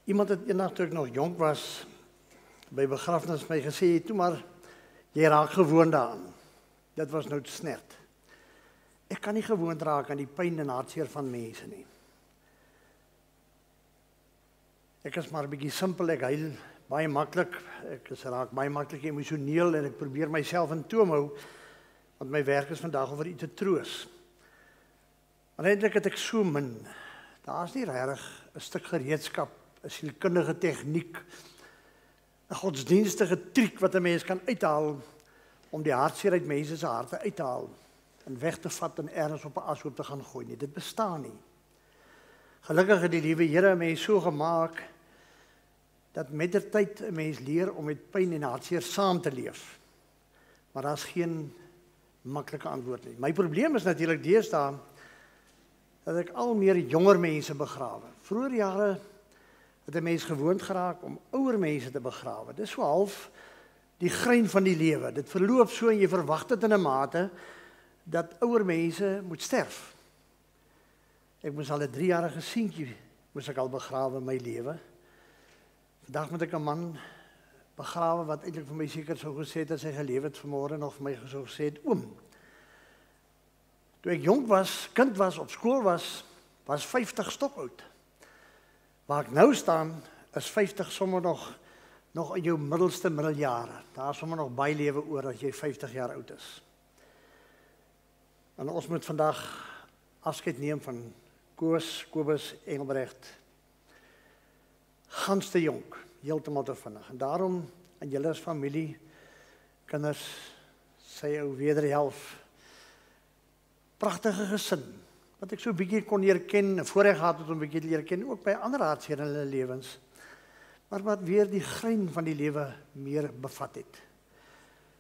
Iemand het eendag toe ek nog jonk was, by begrafnis my gesê, toe maar, jy raak gewoond daaraan. Dit was nou te snert. Ek kan nie gewoond raak aan die pyn en hartseer van mense nie. Ek is maar 'n bietjie simpel, ek huil baie maklik, ek raak baie maklik emosioneel en ek probeer myself in toom hou, want my werk is vandag om vir u te troos. Maar eintlik het ek so min. Daar is nie regtig 'n stuk gereedskap, 'n sielkundige tegniek, 'n godsdienstige triek wat 'n mens kan uithaal om die hartseer uit mense se harte uit te haal en weg te vat en ergens op 'n ashoop te gaan gooi nie. Dit bestaan nie. Gelukkig het die liewe Here 'n mens so gemaak dat met die tyd 'n mens leer om met pyn en hartseer saam te leef. Maar daar's geen maklike antwoord nie. My probleem is natuurlik deesdae dat ek al meer jonger mense begrawe. Vroeger jare het 'n mens gewoond geraak om ouer mense te begrawe. Dis so half die grein van die lewe. Dit verloop so en jy verwag dit in 'n mate dat ouer mense moet sterf. Ek moes al 'n 3-jarige seentjie moes ek al begrawe in my lewe. Vandag moet ek 'n man begrawe wat eintlik vir my seker sou gesê het as hy geleef het vanmôre nog vir my sou gesê het, oom. Toe ek jonk was, kind was, op skool was 50 stop oud. Waar ek nou staan, is 50 sommer nog in jou middelste middeljare. Daar is sommer nog baie lewe oor as jy 50 jaar oud is. En ons moet vandag afskeid neem van Koos, Kobus, Engelbrecht. Gans te jonk, heeltemal te vinnig. En daarom, aan julle as familie, kinders, sy ou wederhelf, pragtige gesin, wat ek so 'n bietjie kon leer ken, 'n voorreg gehad het om 'n bietjie te leer ken, ook by ander hartseer in hulle lewens, maar wat weer die grein van die lewe meer bevat het.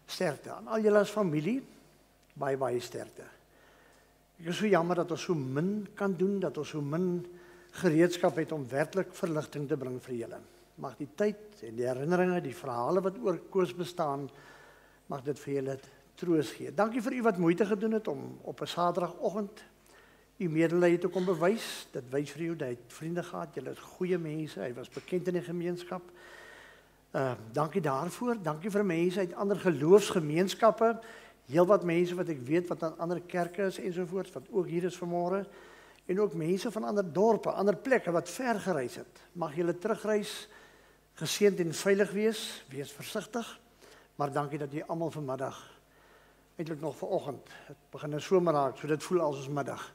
Sterkte aan al julle as familie, baie sterkte. Ek is so jammer dat ons so min kan doen, dat ons so min gereedskap het om werklik verligting te bring vir julle. Mag die tyd en die herinneringe, die verhale wat oor Koos bestaan, mag dit vir julle troos gee. Dankie vir u wat moeite gedoen het om op 'n Saterdagoggend u medelee te kom bewys. Dit wys vir u dat hy vriende gehad, julle is goeie mense, hy was bekend in die gemeenskap. Dankie daarvoor. Dankie vir mense uit ander geloofsgemeenskappe, heelwat mense wat ek weet wat aan ander kerke is ensovoorts, wat ook hier is vanmôre, en ook mense van ander dorpe, ander plekke wat ver gereis het. Mag julle terugreis geseënd en veilig wees versigtig, maar dankie dat julle almal vanmiddag, eintlik nog vanoggend, het begin nou somer raak, so dit voel als ons middag.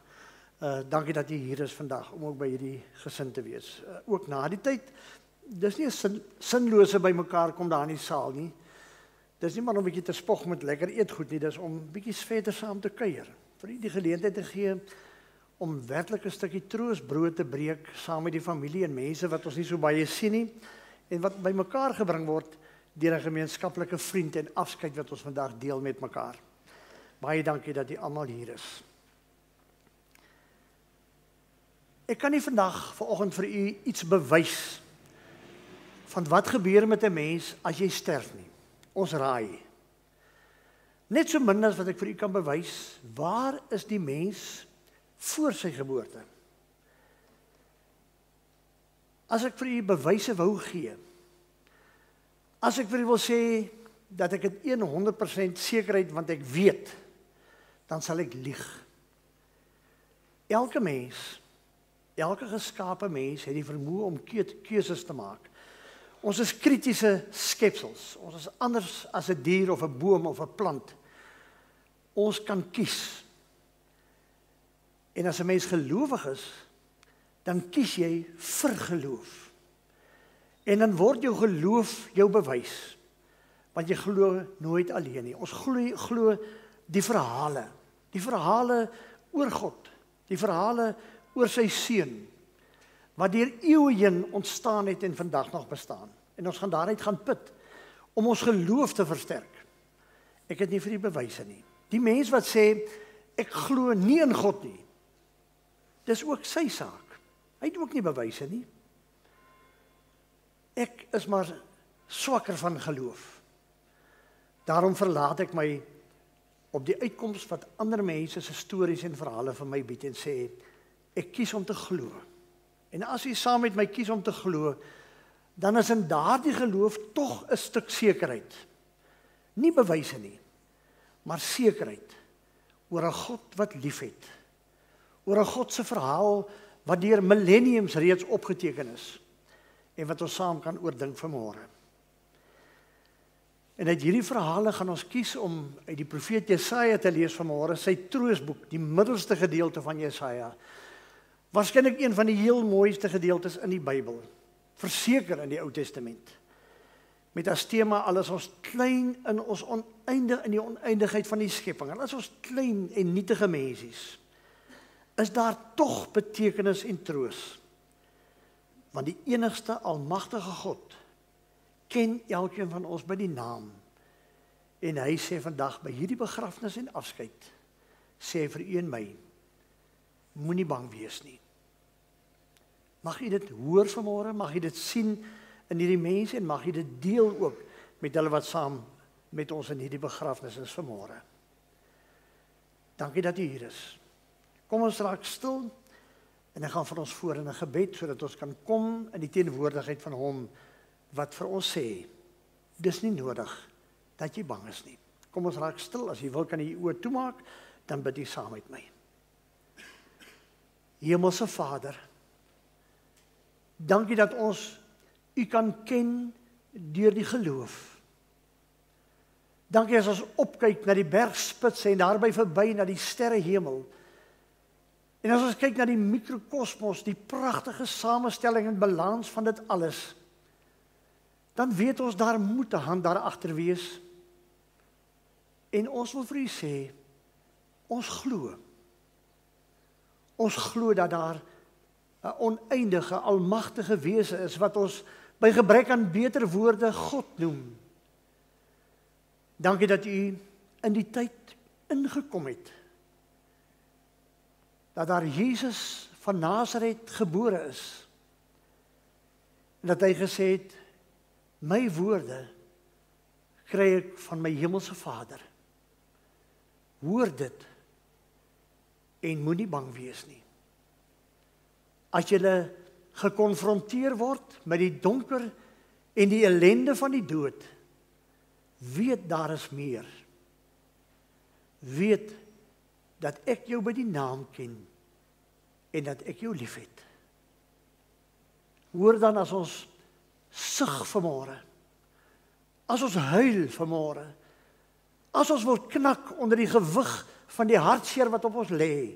Dankie dat jy hier is vandag, om ook by hierdie gesin te wees. Ook na die tyd, dis nie 'n sinlose by mekaar kom daar in die saal nie. Dis nie maar om 'n bietjie te spog met lekker eetgoed nie, dis om bietjie verder saam te kuier. Vir u die geleentheid te gee om werklik 'n stukkie troostbrood te breek saam met die familie en mense wat ons nie so baie sien nie en wat by mekaar gebring word deur 'n gemeenskaplike vriend en afskeid wat ons vandag deel met mekaar. Baie dankie dat u almal hier is. Ek kan nie vanoggend vir u iets bewys van wat gebeur met 'n mens as jy sterf nie. Ons raai. Net so min as wat ek vir u kan bewys, waar is die mens voor sy geboorte? As ek vir u bewyse wou gee, as ek vir u wil sê dat ek dit 100% sekerheid, want ek weet, dan sal ek lieg. Elke mens, elke geskape mens het die vermoë om keuses te maak. Ons is kritiese skepsels. Ons is anders as 'n dier of 'n boom of 'n plant. Ons kan kies. En as 'n mens gelowig is, dan kies jy vir geloof. En dan word jou geloof jou bewys. Want jy glo nooit alleen nie. Ons glo die verhale oor God, die verhale oor sy seun, wat deur eeue heen ontstaan het en vandag nog bestaan. En ons gaan daaruit gaan put, om ons geloof te versterk. Ek het nie vir die bewyse nie. Die mens wat sê, ek glo nie in God nie, dis ook sy saak. Hy het ook nie bewyse nie. Ek is maar swakker van geloof. Daarom verlaat ek my op die uitkoms wat ander mense se stories en verhale vir my bied en sê, ek kies om te glo. En as jy saam met my kies om te glo, dan is in daardie geloof tog 'n stuk sekerheid. Nie bewyse nie, maar sekerheid oor 'n God wat liefhet. Oor 'n God se verhaal wat deur millenniums reeds opgeteken is en wat ons saam kan oordink vanmôre. En uit hierdie verhale gaan ons kies om uit die profeet Jesaja te lees vanmôre, sy troosboek, die middelste gedeelte van Jesaja. Waarskynlik een van die heel mooiste gedeeltes in die Bybel, verseker in die Ou Testament. Met as tema, al is ons klein in ons in die oneindigheid van die skepping, al is ons klein en nietige mensies, is daar tog betekenis en troos. Want die enigste almagtige God ken elkeen van ons by die naam. En hy sê vandag by hierdie begrafnis en afskeid, sê vir u en my, moenie bang wees nie. Mag u dit hoor vanmôre, mag u dit sien in hierdie mense en mag u dit deel ook met hulle wat saam met ons in hierdie begrafnis is vanmôre. Dankie dat u hier is. Kom ons raak stil en ek gaan vir ons voor in 'n gebed sodat ons kan kom in die teenwoordigheid van hom wat vir ons sê, dis nie nodig dat jy bang is nie. Kom ons raak stil, as jy wil kan jy oë toemaak, dan bid jy saam met my. Hemelse Vader, dankie dat ons u kan ken deur die geloof. Dankie as ons opkyk na die bergspitse en daarby verby na die sterrehemel. En as ons kyk na die mikrokosmos, die pragtige samestelling en balans van dit alles, dan weet ons daar moet 'n hand daar agter wees. En ons wil vir u sê, ons glo. Ons glo dat daar 'n oneindige, almagtige wese is wat ons by gebrek aan beter woorde God noem. Dankie dat u in die tyd ingekom het. Dat daar Jesus van Nasaret gebore is. En dat hy gesê het, my woorde kry ek van my hemelse Vader. Hoor dit en moenie bang wees nie. As jy gekonfronteer word met die donker en die ellende van die dood, weet daar is meer. Weet dat ek jou by die naam ken en dat ek jou liefhet. Hoor dan as ons sug vanmôre, as ons huil vanmôre, as ons wil knak onder die gewig van die hartseer wat op ons lê,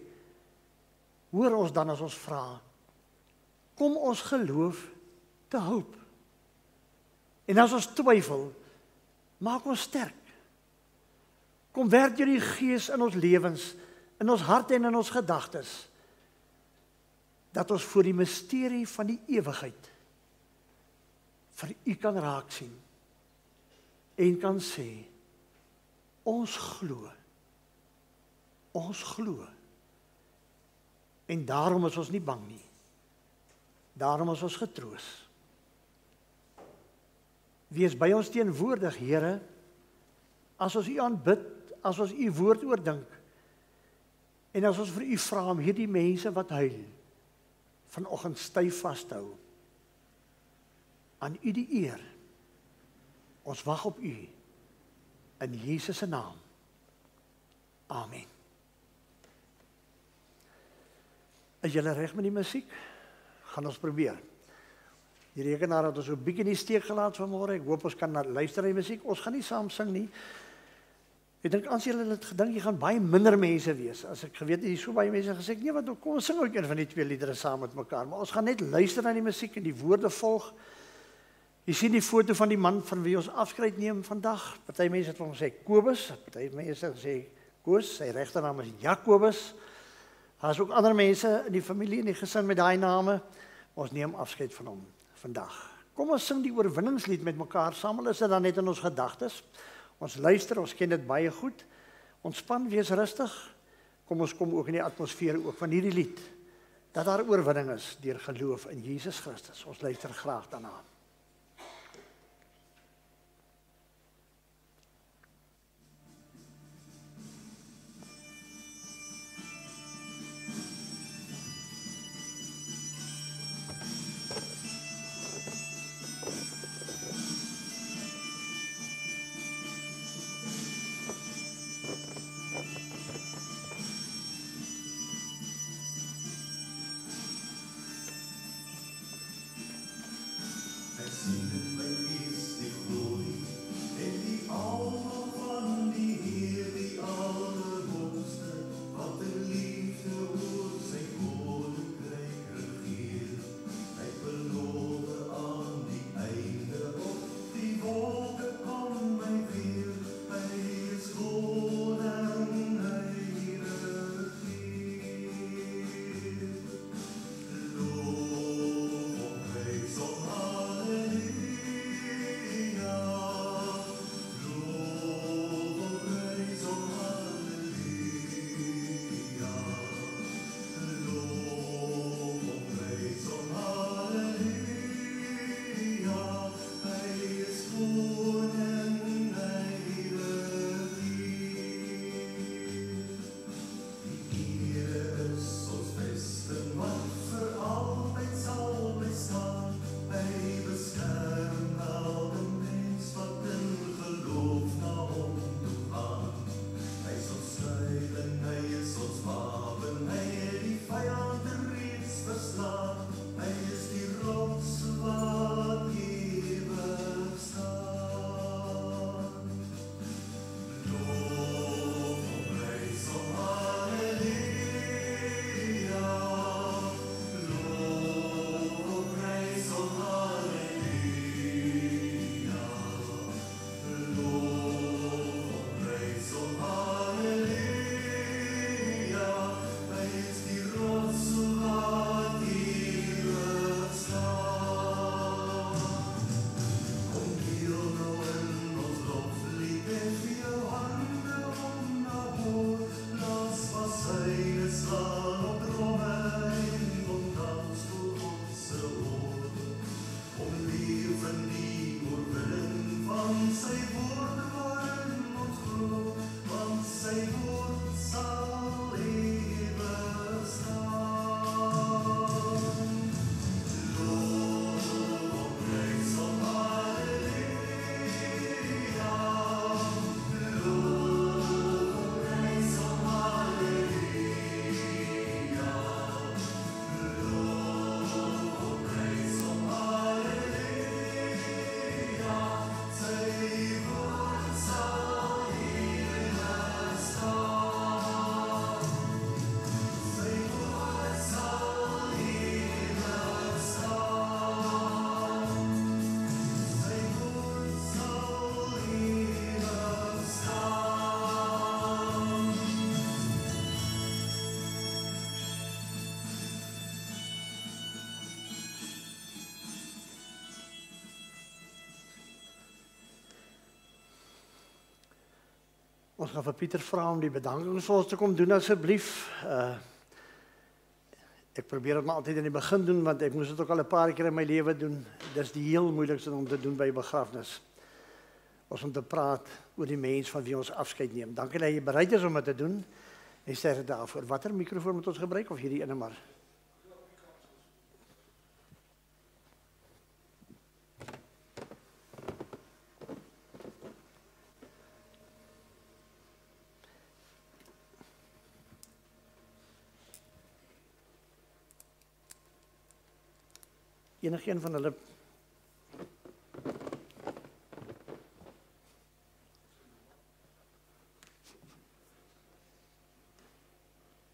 hoor ons dan as ons vra, kom ons geloof te hulp. En as ons twyfel, maak ons sterk. Kom werk deur die Gees in ons lewens, in ons harte en in ons gedagtes, dat ons voor die misterie van die ewigheid vir u kan raak sien en kan sê, ons glo. Ons glo. En daarom is ons nie bang nie. Daarom is ons getroos. Wees by ons teenwoordig, Here, as ons u aanbid, as ons u woord oordink, en as ons vir u vra om hierdie mense wat huil, vanoggend styf vashou. Aan u die eer. Ons wag op u. In Jesus se naam. Amen. Is julle reg met die musiek? Gaan ons probeer. Die rekenaar het ons so 'n bietjie in die steek gelaat vanmôre. Ek hoop ons kan luister na die musiek. Ons gaan nie saam sing nie. Ek dink as julle het gedink jy gaan baie minder mense wees. As ek geweet het jy so baie mense gesê, nee, wat kom ons sing ook een van die twee liedere saam met mekaar. Maar ons gaan net luister na die musiek en die woorde volg. Jy sien die foto van die man van wie ons afskeid neem vandag. Party mense het van hom gesê Kobus, party mense het gesê Koos, sy regte naam is Jakobus. Daar is ook ander mense in die familie en die gesin met daai name. Ons neem afskeid van hom vandag. Kom ons sing die oorwinningslied met mekaar saam. Al is dit dan net in ons gedagtes. Ons luister, ons ken dit baie goed. Ontspan, wees rustig. Kom ons kom ook in die atmosfeer ook van hierdie lied. Dat daar oorwinning is deur geloof in Jesus Christus. Ons luister graag daarna. Ons gaan vir Pieter vra om die bedanking vir ons te kom doen asseblief. Ek probeer dit maar altyd in die begin doen, want ek moes dit ook al 'n paar keer in my lewe doen. Dis die heel moeilikste om te doen by 'n begrafnis. Om te praat oor die mens van wie ons afskeid neem. Dankie dat jy bereid is om dit te doen. En sterkte daarvoor. Watter mikrofoon moet ons gebruik of hierdie ene maar? Enigeen van hulle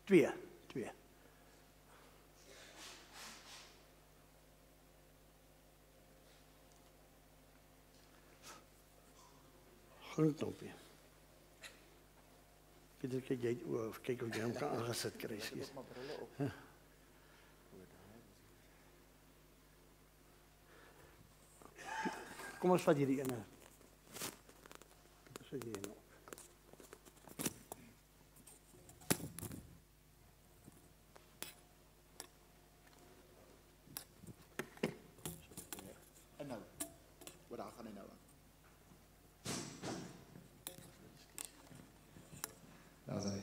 twee. Groen knoppie. Pieter, kyk of jy hom kan aangesit kry. Kom ons vat hierdie ene. Pieter, hierdie ene. En nou, waar gaan hy nou aan? Daar is hy.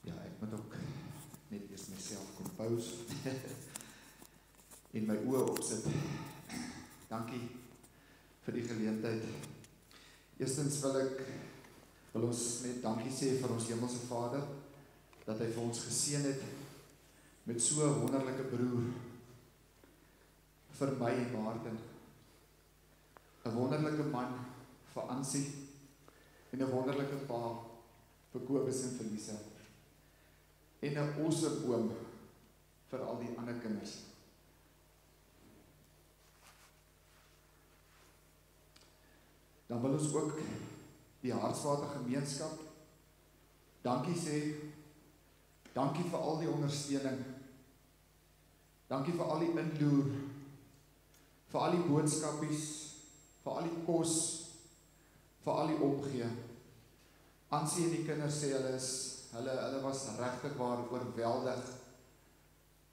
Ja, ek moet ook net eers myself compose en my oë opsit. Dankie vir die geleentheid. Eerstens wil ons net dankie sê vir ons hemelse Vader, dat hy vir ons geseën het met so 'n wonderlike broer vir my en Martin. 'n Wonderlike man vir Ansie en 'n wonderlike pa vir Kobus en vir Lisa. En 'n awesome oom vir al die ander kinders. Dan wil ons ook die Hartswater gemeenskap dankie sê. Dankie vir al die ondersteuning. Dankie vir al die inloer, vir al die boodskapies, vir al die kos, vir al die omgee. Ansie en die kinders sê hulle was regtig waar oorweldig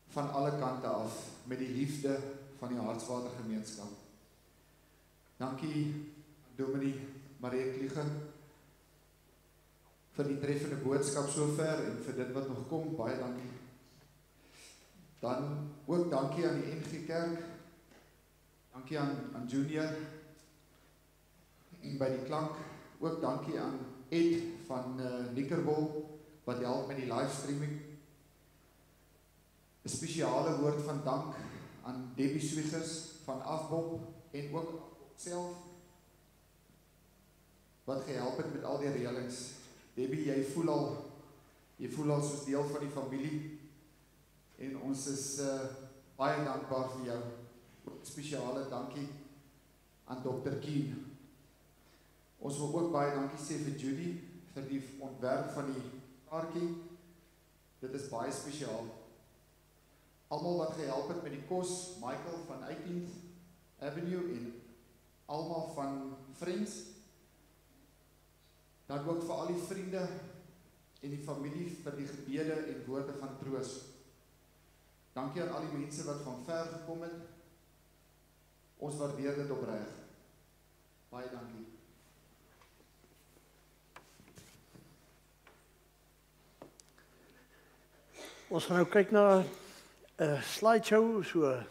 van alle kante af met die liefde van die Hartswater gemeenskap. Dankie Dominee Marie Kliege vir die treffende boodskap sover en vir dit wat nog kom, baie dankie. Dan ook dankie aan die NG Kerk, dankie aan Junior en by die klank, ook dankie aan Ed van Nikkerbol, wat help met die livestreaming. 'n Spesiale woord van dank aan Debbie Swiegers van Afbop en ook self, wat gehelp het met al die reëlings. Debbie, jy voel al soos deel van die familie en ons is baie dankbaar vir jou. Spesiale dankie aan Dr. Keen. Ons wil ook baie dankie sê vir Judy vir die ontwerp van die kaartjie. Dit is baie spesiaal. Almal wat gehelp het met die kos, Michael van 18th Avenue en Alma van Friends. Dan ook vir al die vriende en die familie vir die gebede en woorde van troos. Dankie aan al die mense wat van ver gekom het. Ons waardeer dit opreg. Baie dankie. Ons gaan nou kyk na 'n slideshow, so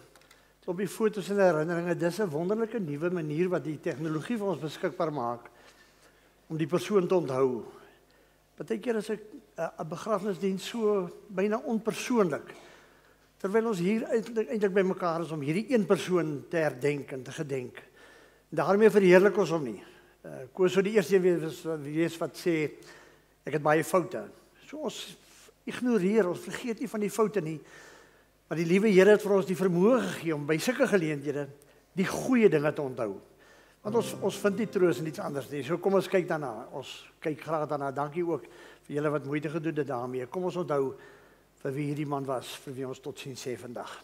op die foto's en herinneringe. Dis 'n wonderlike nuwe manier wat die tegnologie vir ons beskikbaar maak om die persoon te onthou. Partykeer is 'n begrafnisdiens so byna onpersoonlik, terwyl ons hier eintlik by mekaar is om hierdie een persoon te herdenk en te gedenk. Daarmee verheerlik ons hom nie. Koos sou die eerste wees wat sê ek het baie foute. So ons ignoreer, ons vergeet nie van die foute nie. Maar die liewe Here het vir ons die vermoë gegee om by sulke geleenthede die goeie dinge te onthou. Want ons vind nie troos in iets anders nie. So kom ons kyk daarna. Ons kyk graag daarna. Dankie ook vir julle wat moeite gedoen het daarmee. Kom ons onthou vir wie hierdie man was, vir wie ons totsiens sê vandag.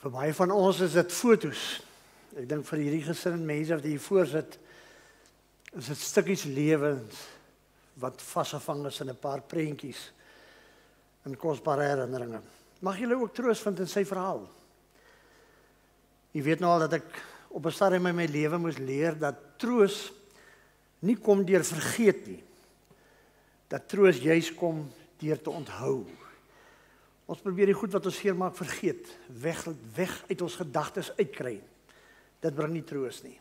Vir baie van ons is dit fotos. Ek dink vir hierdie gesin en mense wat hier voor sit, is dit stukkies lewens wat vasgevang is in 'n paar prentjies en kosbare herinneringe. Mag julle ook troos vind in sy verhaal. Jy weet nou al dat ek op 'n stadium in my lewe moes leer dat troos nie kom deur vergeet nie. Dat troos juis kom deur te onthou. Ons probeer die goed wat ons seer maak vergeet, weg uit ons gedagtes uitkry. Dit bring nie troos nie.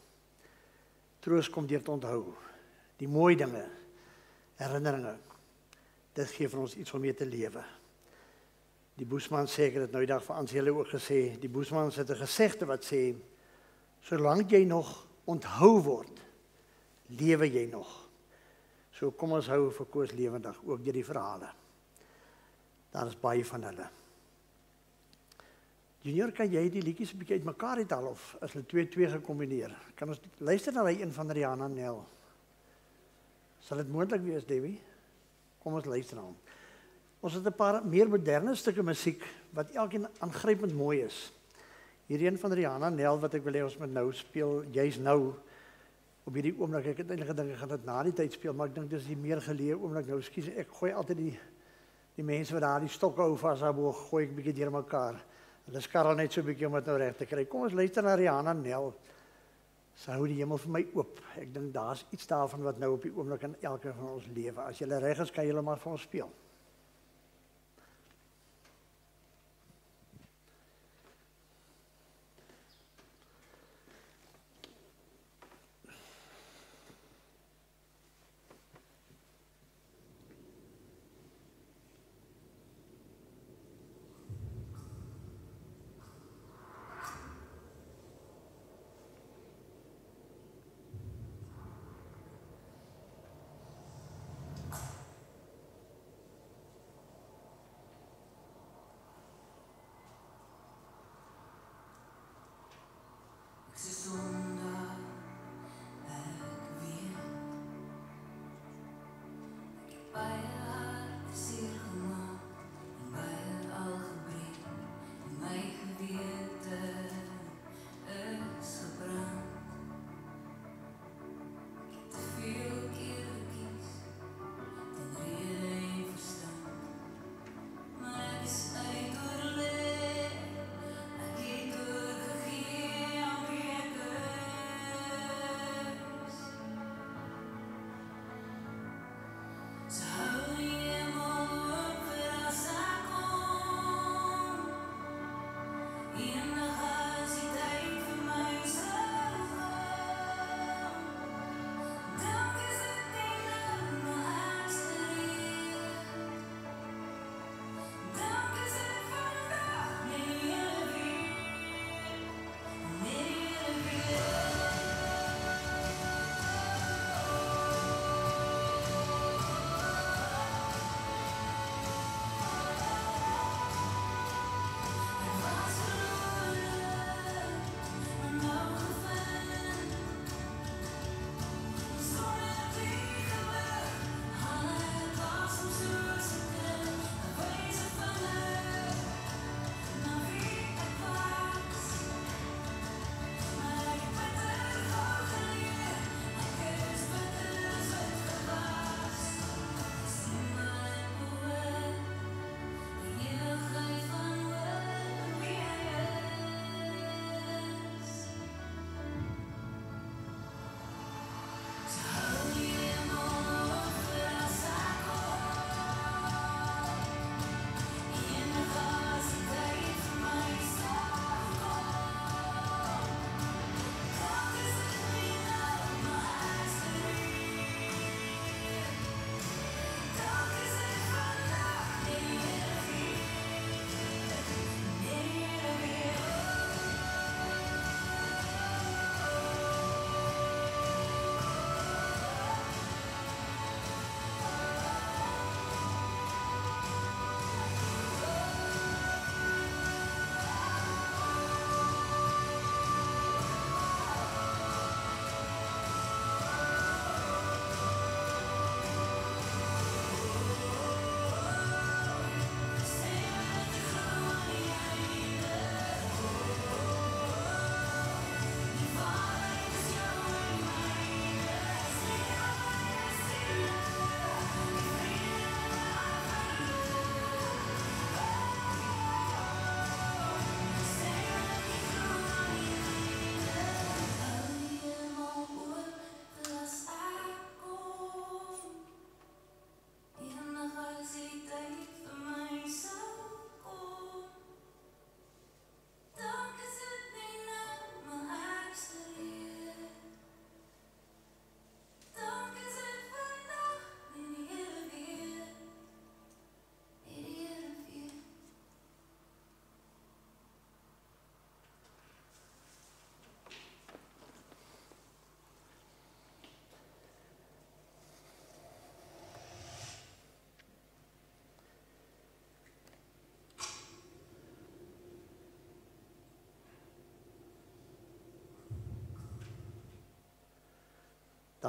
Troos kom deur te onthou. Die mooi dinge, herinneringe. Dit gee vir ons iets om mee te lewe. Die Boesman sê, ek het dit nou die dag vir Ansele ook gesê, die Boesman het 'n gesegde wat sê, solank jy nog onthou word, lewe jy nog. So kom ons hou vir Koos lewendig, ook deur die verhale. Daar is baie van hulle. Junior, kan jy die liedjies 'n bietjie uitmekaar uithaal of is hulle 2-2 gekombineer? Kan ons luister na die een van Rihanna Nel? Sal dit moontlik wees, Debbie? Kom ons luister na hom. Ons het 'n paar meer moderne stukke musiek wat elkeen aangrypend mooi is. Hierdie een van Rihanna Nel wat ek wil hê ons moet nou speel, juis nou op hierdie oomblik. Ek het eintlik gedink ek gaan dit na die tyd speel, maar ek dink dis die meer geleë oomblik nou. Ekskuus, ek gooi altyd die mense wat daar die stokke hou vas daarbo, gooi ek 'n bietjie deur mekaar. Hulle skarrel net so 'n bietjie om dit nou reg te kry. Kom ons luister na Rihanna Nel. Sy hou die hemel vir my oop. Ek dink daar's iets daarvan wat nou op die oomblik in elke van ons lewe. As jy reg is, kan jy maar vir ons speel.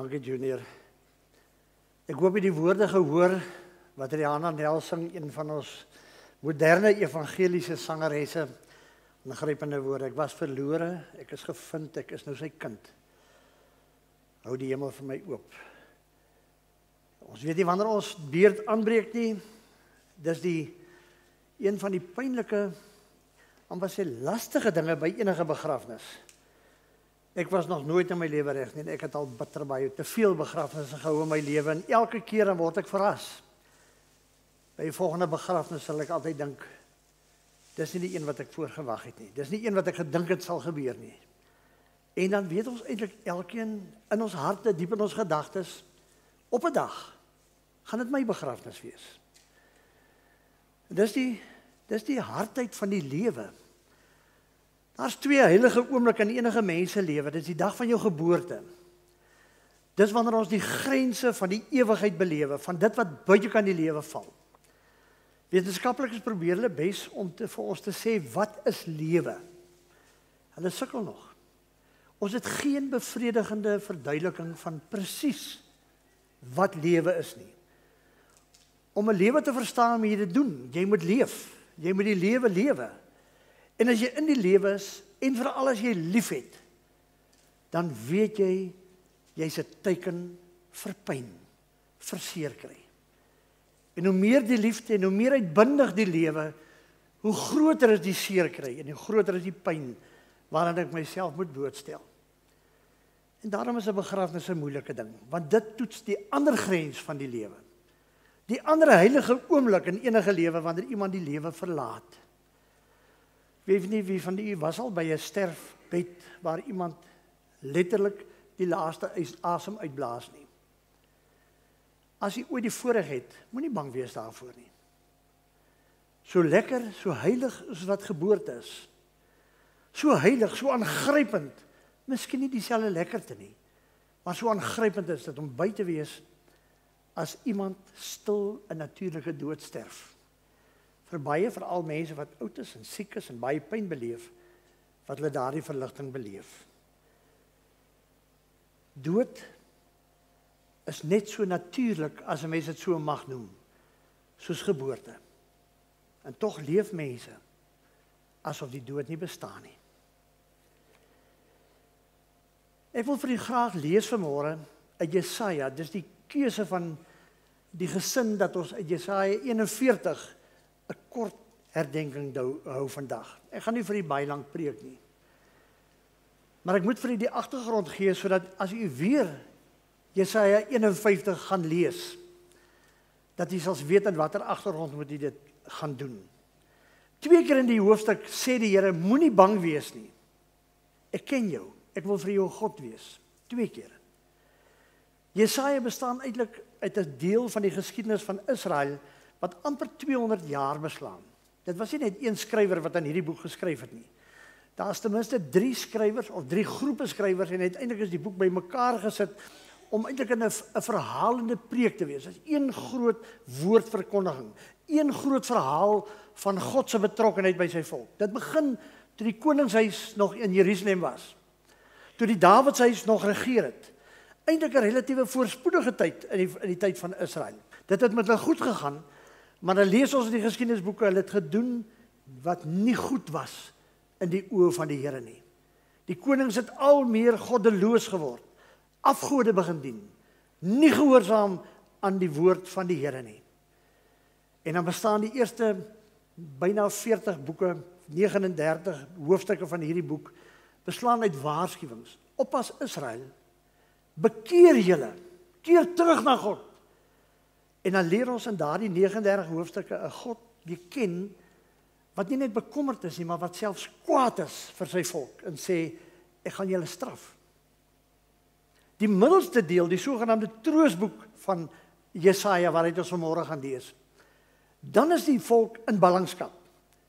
Dankie Junior. Ek hoop jy die woorde gehoor wat Rihanna Nelson, een van ons moderne evangeliese sangeresse, ingrypende woorde. Ek was verlore, ek is gevind, ek is nou sy kind. Hou die hemel vir my oop. Ons weet nie wanneer ons beurt aanbreek nie. Dis een van die pynlike, amper sê lastige dinge by enige begrafnis. Ek was nog nooit in my lewe reg nie. Ek het al bitter baie te veel begrafnisse gehou in my lewe en elke keer dan word ek verras. By die volgende begrafnis sal ek altyd dink, dis nie die een wat ek voorgewag het nie. Dis nie een wat ek gedink het sal gebeur nie. En dan weet ons eintlik elkeen in ons harte, diep in ons gedagtes, op 'n dag gaan dit my begrafnis wees. Dis die hardheid van die lewe. Daar's 2 heilige oomblikke in enige mens se lewe. Dit is die dag van jou geboorte. Dis wanneer ons die grense van die ewigheid belewe, van dit wat buitekant die lewe val. Wetenskaplikes probeer hulle bes om vir ons te sê, wat is lewe? Hulle sukkel nog. Ons het geen bevredigende verduideliking van presies wat lewe is nie. Om 'n lewe te verstaan, moet jy dit doen. Jy moet leef. Jy moet die lewe lewe. En as jy in die lewe is, en veral as jy liefhet, dan weet jy, jy's 'n teken vir pyn, vir seer kry. En hoe meer die liefde en hoe meer uitbundig die lewe, hoe groter is die seer kry en hoe groter is die pyn waaraan ek myself moet blootstel. En daarom is 'n begrafnis 'n moeilike ding, want dit toets die ander grens van die lewe. Die ander heilige oomblik in enige lewe wanneer iemand die lewe verlaat. Weet nie wie van u was al by 'n sterfbed waar iemand letterlik die laaste asem uitblaas nie. As jy ooit die voorreg het, moenie bang wees daarvoor nie. So lekker, so heilig as wat geboorte is. So heilig, so aangrypend. Miskien nie dieselfde lekkerte nie, maar so aangrypend is dit om by te wees as iemand stil 'n natuurlike dood sterf. Vir baie, veral mense wat oud is en siek is en baie pyn beleef, wat hulle daardie verligting beleef. Dood is net so natuurlik as 'n mens dit so mag noem, soos geboorte. En tog leef mense asof die dood nie bestaan nie. Ek wil vir u graag lees vanmôre uit Jesaja. Dis die keuse van die gesin dat ons uit Jesaja 41 'n kort herdenking hou vandag. Ek gaan nie vir u baie lank preek nie. Maar ek moet vir u die agtergrond gee sodat as u weer Jesaja 51 gaan lees, dat u sal weet in watter agtergrond moet u dit gaan doen. 2 keer in die hoofstuk sê die Here, moenie bang wees nie. Ek ken jou. Ek wil vir jou God wees. 2 keer. Jesaja bestaan eintlik uit 'n deel van die geskiedenis van Israel wat amper 200 jaar beslaan. Dit was nie net een skrywer wat aan hierdie boek geskryf het nie. Daar is ten minste 3 skrywers of 3 groepe skrywers en uiteindelik is die boek bymekaar gesit om eintlik 'n verhalende preek te wees. Dit is een groot woordverkondiging, een groot verhaal van God se betrokkenheid by sy volk. Dit begin toe die koningshuis nog in Jerusalem was. Toe die Dawidshuis nog regeer het. Eintlik 'n relatiewe voorspoedige tyd in die tyd van Israel. Dit het met hulle goed gegaan, maar dan lees ons in die geskiedenisboeke, hulle het gedoen wat nie goed was in die oë van die Here nie. Die konings het al meer goddeloos geword, afgode begin dien, nie gehoorsaam aan die woord van die Here nie. En dan bestaan die eerste byna 40 boeke, 39 hoofstukke van hierdie boek, beslaan uit waarskuwings. Oppas Israel, bekeer julle, keer terug na God. En dan leer ons in daardie 39 hoofstukke 'n God wie ken, wat nie net bekommerd is nie, maar wat selfs kwaad is vir sy volk en sê, ek gaan julle straf. Die middelste deel, die sogenaamde troosboek van Jesaja, waaruit ons vanmôre gaan lees, dan is die volk in ballingskap.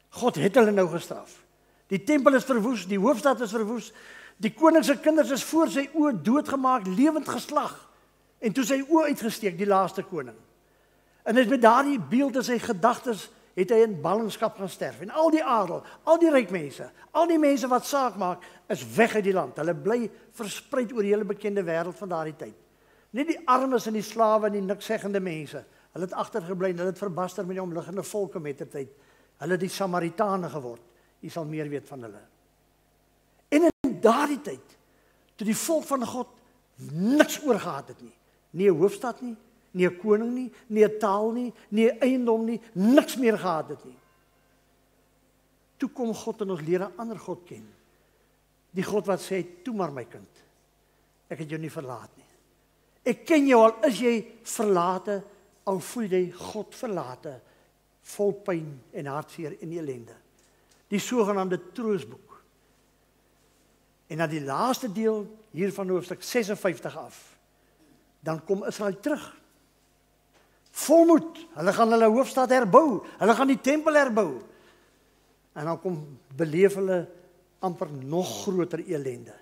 God het hulle nou gestraf. Die tempel is verwoes, die hoofstad is verwoes, die koning se kinders is voor sy oë doodgemaak, lewend geslag, en toe sy oë uitgesteek, die laaste koning. En hy met daardie beeld in sy gedagtes het hy in ballingskap gaan sterf. En al die adel, al die ryk mense, al die mense wat saak maak, is weg uit die land. Hulle bly verspreid oor die hele bekende wêreld van daardie tyd. Nie die armes en die slawe en die nikszeggende mense. Hulle het agtergebly en hulle het verbaster met die omliggende volke mettertyd. Hulle het die Samaritane geword. Jy sal meer weet van hulle. En in daardie tyd, toe die volk van God niks oorgehad het nie. Nie 'n hoofstad nie, nie 'n koning nie, nie 'n taal nie, nie 'n eiendom nie, niks meer gehad het nie. Toe kom God en ons leer 'n ander God ken. Die God wat sê, toe maar my kind, ek het jou nie verlaat nie. Ek ken jou al is jy verlate, al voel jy God verlate, vol pyn en hartseer en ellende. Die sogenaamde troosboek. En na die laaste deel hier van hoofstuk 56 af, dan kom Israel terug. Volmoed, hulle gaan hulle hoofstad herbou, hulle gaan die tempel herbou. En dan beleef hulle amper nog groter ellende.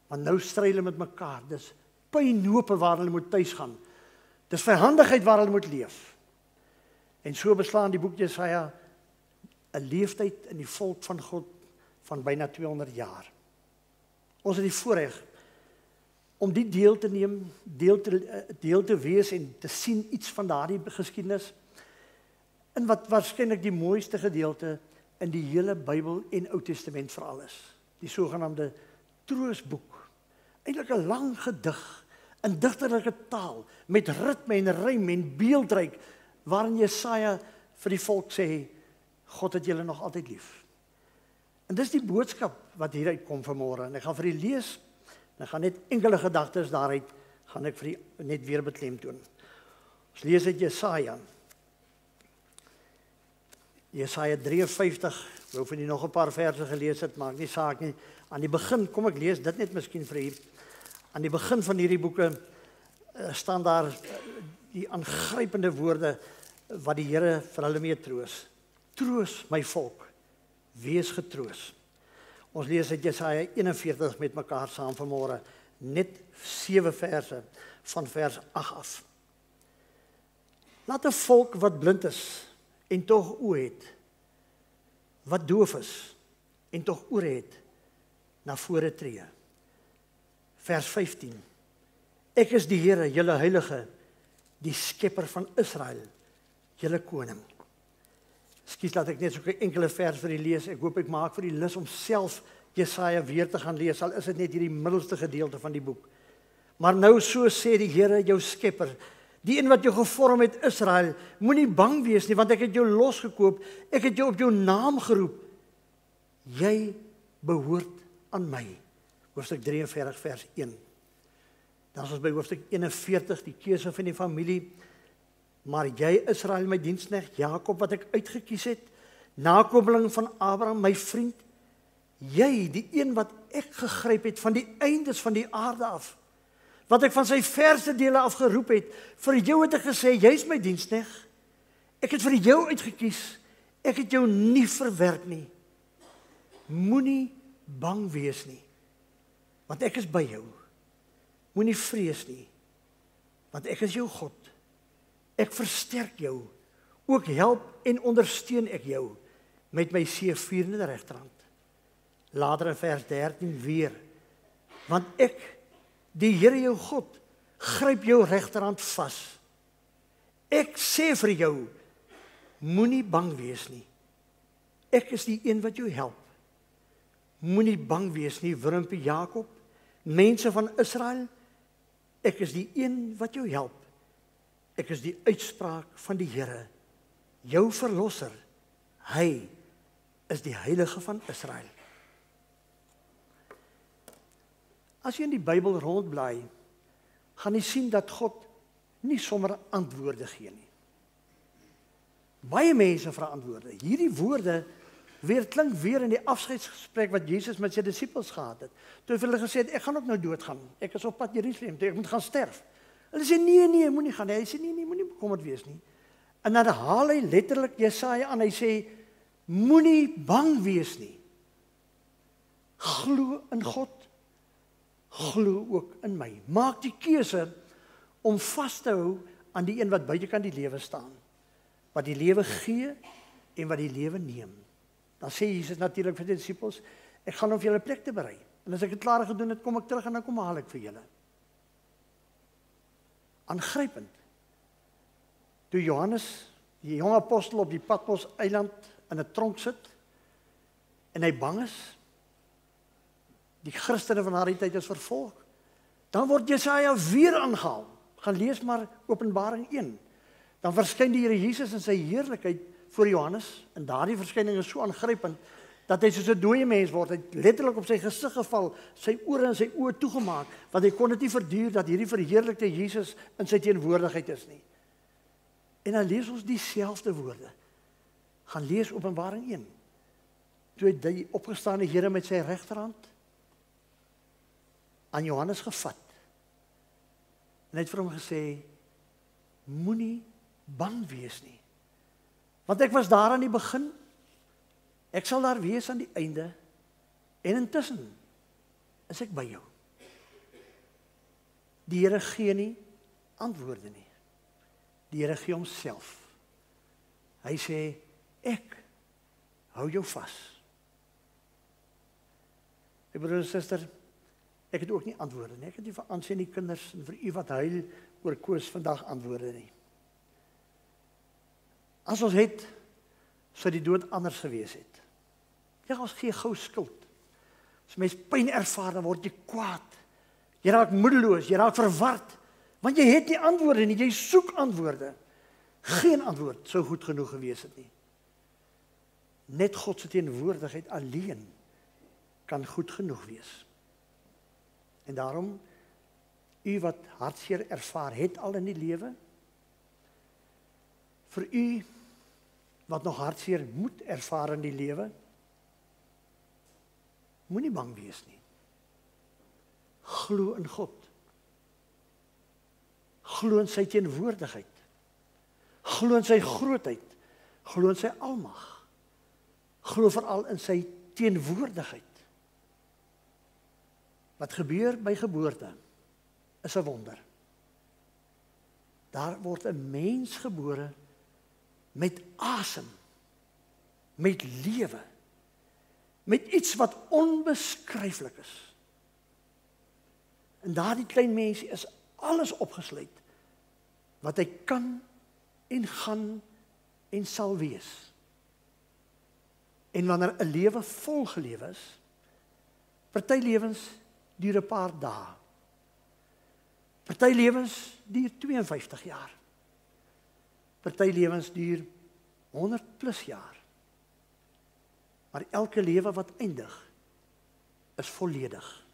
Want nou stry hulle met mekaar, dis pynhope waar hulle moet tuis gaan. Dis vyhandigheid waar hulle moet leef. En so beslaan die boek Jesaja 'n leeftyd in die volk van God van byna 200 jaar. Ons het die voorreg om die deel te neem, deel te wees en te sien iets van daardie geskiedenis, in wat waarskynlik die mooiste gedeelte in die hele Bybel en Ou Testament veral is. Die sogenaamde troosboek. Eintlik 'n lang gedig in digterlike taal, met ritme en rym en beeldryk, waarin Jesaja vir die volk sê, God het julle nog altyd lief. En dis die boodskap wat hieruit kom vanmôre. En ek gaan vir u lees, en ek gaan net enkele gedagtes daaruit, gaan ek vir u net weer beklemtoon. Ons lees uit Jesaja. Jesaja 53, ek wou vir u nog 'n paar verse gelees het, maak nie saak nie. Aan die begin, kom ek lees dit net miskien vir u. Aan die begin van hierdie boeke staan daar die aangrypende woorde wat die Here vir hulle mee troos. Troos my volk, wees getroos. Ons lees uit Jesaja 41 met mekaar saam vanmôre, net 7 verse van vers 8 af. Laat 'n volk wat blind is en tog oë het, wat doof is en tog ore het, na vore tree. Vers 15. Ek is die Here, julle heilige, die skepper van Israel, julle koning. Skus, laat ek net so 'n enkele vers vir u lees. Ek hoop ek maak vir u lus om self Jesaja weer te gaan lees, al is dit net hierdie middelste gedeelte van die boek. Maar nou so sê die Here, jou skepper, die een wat jou gevorm het, Israel, moenie bang wees nie, want ek het jou losgekoop, ek het jou op jou naam geroep. Jy behoort aan my. Hoofstuk 43 vers 1. Dan is ons by hoofstuk 41, die keuse van die familie. Maar jy, Israel, my diensknegt, Jakob wat ek uitgekies het, nakomeling van Abraham, my vriend, jy, die een wat ek gegryp het van die eindes van die aarde af, wat ek van sy verste dele af geroep het, vir jou het ek gesê, jy is my diensknegt, ek het vir jou uitgekies, ek het jou nie verwerp nie. Moenie bang wees nie, want ek is by jou. Moenie vrees nie, want ek is jou God. Ek versterk jou, ook help en ondersteun ek jou met my seëvierende regterhand. Later in vers 13 weer, want ek, die Here jou God, gryp jou regterhand vas. Ek sê vir jou, moenie bang wees nie. Ek is die een wat jou help. Moenie bang wees nie, wurmpie Jakob, mense van Israel, ek is die een wat jou help. Ek is die uitspraak van die Here, jou verlosser. Hy is die heilige van Israel. As jy in die Bybel rondblaai, gaan jy sien dat God nie sommer antwoorde gee nie. Baie mense vra antwoorde. Hierdie woorde klink weer in die afskeidsgesprek wat Jesus met sy disippels gehad het. Toe hulle gesê het, ek gaan ook nou doodgaan. Ek is op pad Jerusalem toe, ek moet gaan sterf. Hulle sê nee, moenie gaan nie. Hy sê nee, moenie bekommerd wees nie. En dan haal hy letterlik Jesaja aan. Hy sê moenie bang wees nie. Glo in God. Glo ook in my. Maak die keuse om vas te hou aan die een wat buitekant die lewe staan. Wat die lewe gee en wat die lewe neem. Dan sê Jesus natuurlik vir die disippels, ek gaan om vir julle plek te berei. En as ek dit klaar gedoen het, kom ek terug en dan kom haal ek vir julle. Aangrypend. Toe Johannes, die jonge apostel op die Patmos eiland in 'n tronk sit en hy bang is, die Christene van daardie tyd is vervolg, dan word Jesaja weer aangehaal. Gaan lees maar Openbaring 1. Dan verskyn die Here Jesus in sy heerlikheid voor Johannes, en daardie verskyning is so aangrypend, dat hy soos 'n dooie mens word, hy het letterlik op sy gesig geval, sy ore en sy oë toegemaak, want hy kon dit nie verduur dat hierdie verheerlikte Jesus in sy teenwoordigheid is nie. En dan lees ons dieselfde woorde. Gaan lees Openbaring 1. Toe het die opgestaane Here met sy regterhand aan Johannes gevat. En hy het vir hom gesê, moenie bang wees nie. Want ek was daar aan die begin, ek sal daar wees aan die einde, en intussen is ek by jou. Die Here gee nie antwoorde nie. Die Here gee homself. Hy sê, ek hou jou vas. My broer en suster, ek het ook nie antwoorde nie. Ek het nie vir Ansie en die kinders en vir u wat huil oor Koos vandag antwoorde nie. As ons het, sou die dood anders gewees het. Ja, ons gee gou skuld. As mens pyn ervaar, dan word jy kwaad. Jy raak moedeloos, jy raak verward, want jy het nie antwoorde nie, jy soek antwoorde. Geen antwoord sou goed genoeg gewees het nie. Net God se teenwoordigheid alleen kan goed genoeg wees. En daarom, u wat hartseer ervaar het al in die lewe, vir u wat nog hartseer moet ervaar in die lewe, moenie bang wees nie. Glo in God. Glo in sy teenwoordigheid. Glo in sy grootheid. Glo in sy almag. Glo veral in sy teenwoordigheid. Wat gebeur by geboorte is 'n wonder. Daar word 'n mens gebore met asem, met lewe, met iets wat onbeskryflik is. En daardie klein mensie is alles opgesluit wat hy kan en gaan en sal wees. En wanneer 'n lewe vol gelewe is, party lewens duur 'n paar dae. Party lewens duur 52 jaar. Party lewens duur 100 plus jaar. Maar elke lewe wat eindig, is volledig,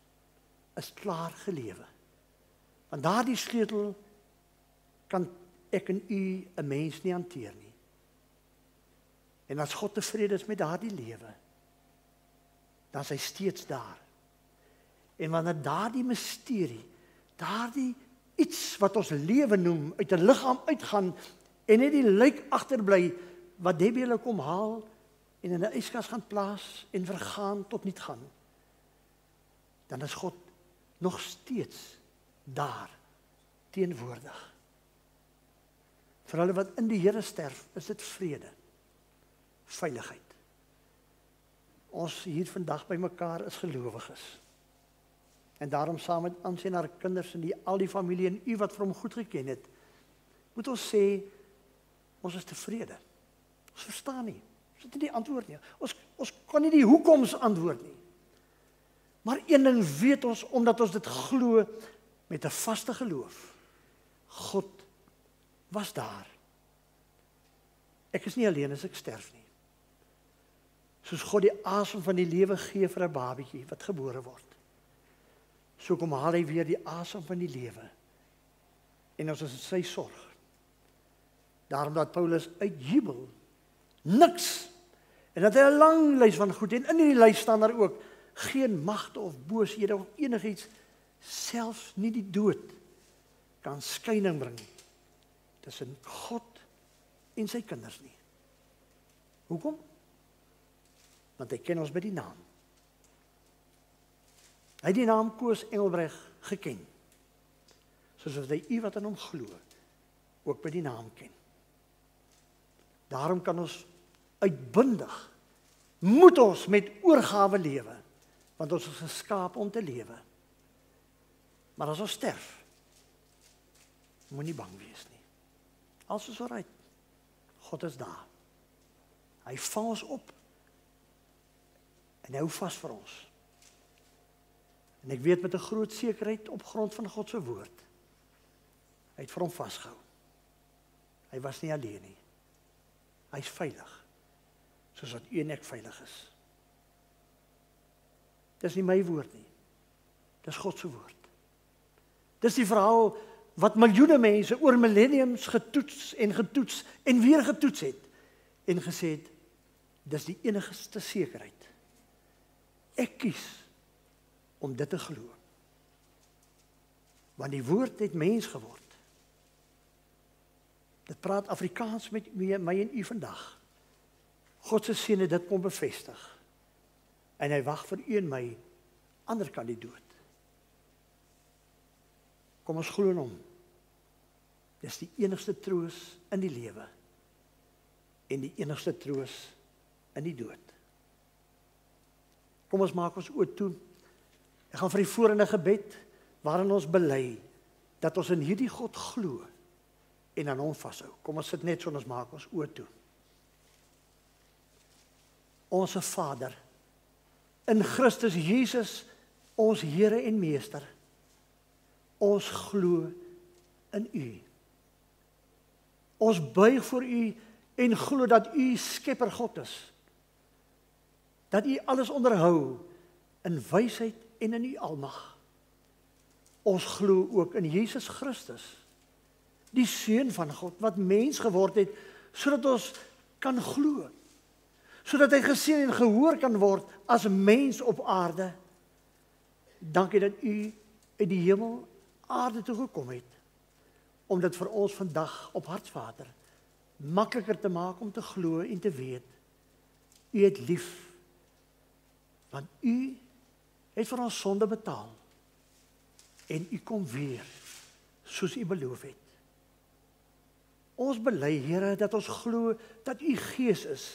is klaar gelewe. Want daardie sleutel kan ek en u 'n mens nie hanteer nie. En as God tevrede is met daardie lewe, dan is hy steeds daar. En wanneer daardie misterie, daardie iets wat ons lewe noem, uit 'n liggaam uitgaan en net die lijk agterbly wat Debbie hulle kom haal en in 'n yskas gaan plaas en vergaan tot niet gaan, dan is God nog steeds daar, teenwoordig. Vir hulle wat in die Here sterf, is dit vrede, veiligheid. Ons hier vandag by mekaar is gelowiges. En daarom saam met Ansie en haar kinders en al die familie en u wat vir hom goed geken het, moet ons sê, ons is tevrede. Ons verstaan nie. Ons het nie die antwoord nie. Ons kan nie die hoekoms antwoord nie. Maar een ding weet ons, omdat ons dit glo met 'n vaste geloof. God was daar. Ek is nie alleen as ek sterf nie. Soos God die asem van die lewe gee vir 'n babietjie wat gebore word, so kom haal hy weer die asem van die lewe. En ons is in sy sorg. Daarom dat Paulus uitjubel, niks, en dat hy 'n lang lys van goed, en in die lys staan daar ook, geen magte of booshede of enigiets, selfs nie die dood, kan skyning bring tussen God en sy kinders nie. Hoekom? Want hy ken ons by die naam. Hy het die naam Koos Engelbreg geken, soos hy u wat in hom glo, ook by die naam ken. Daarom kan ons uitbundig, moet ons met oorgawe lewe, want ons is geskaap om te lewe. Maar as ons sterf, moenie bang wees nie. Alles is alright. God is daar. Hy vang ons op en hy hou vas vir ons. En ek weet met 'n groot sekerheid op grond van God se woord. Hy het vir hom vasgehou. Hy was nie alleen nie. Hy is veilig, soos wat u en ek veilig is. Dis nie my woord nie. Dis God se woord. Dis die verhaal wat miljoene mense oor millenniums getoets en weer getoets het en gesê het, dis die enigste sekerheid. Ek kies om dit te glo. Want die woord het mens geword. Dit praat Afrikaans met my en u vandag. God se seun het dit kom bevestig. En hy wag vir u en my, ander kan die dood. Kom ons glo in hom. Dis die enigste troos in die lewe en die enigste troos in die dood. Kom ons maak ons oë toe. Ek gaan vir die volgende gebed waarin ons bely dat ons in hierdie God glo en aan hom vashou. Kom ons sit net so en ons maak ons oë toe. Onse Vader, in Christus Jesus, ons Here en Meester, ons glo in U. Ons buig voor U en glo dat U Skepper God is. Dat U alles onderhou in wysheid en in U almag. Ons glo ook in Jesus Christus, die Seun van God, wat mens geword het, sodat ons kan glo. Sodat hy gesien en gehoor kan word as mens op aarde. Dankie dat U uit die hemel aarde toe gekom het, om dit vir ons vandag op Hartsvader makliker te maak om te glo en te weet, U het lief, want U het vir ons sonde betaal, en U kom weer, soos U beloof het. Ons bely, Here, dat ons glo dat U Gees is,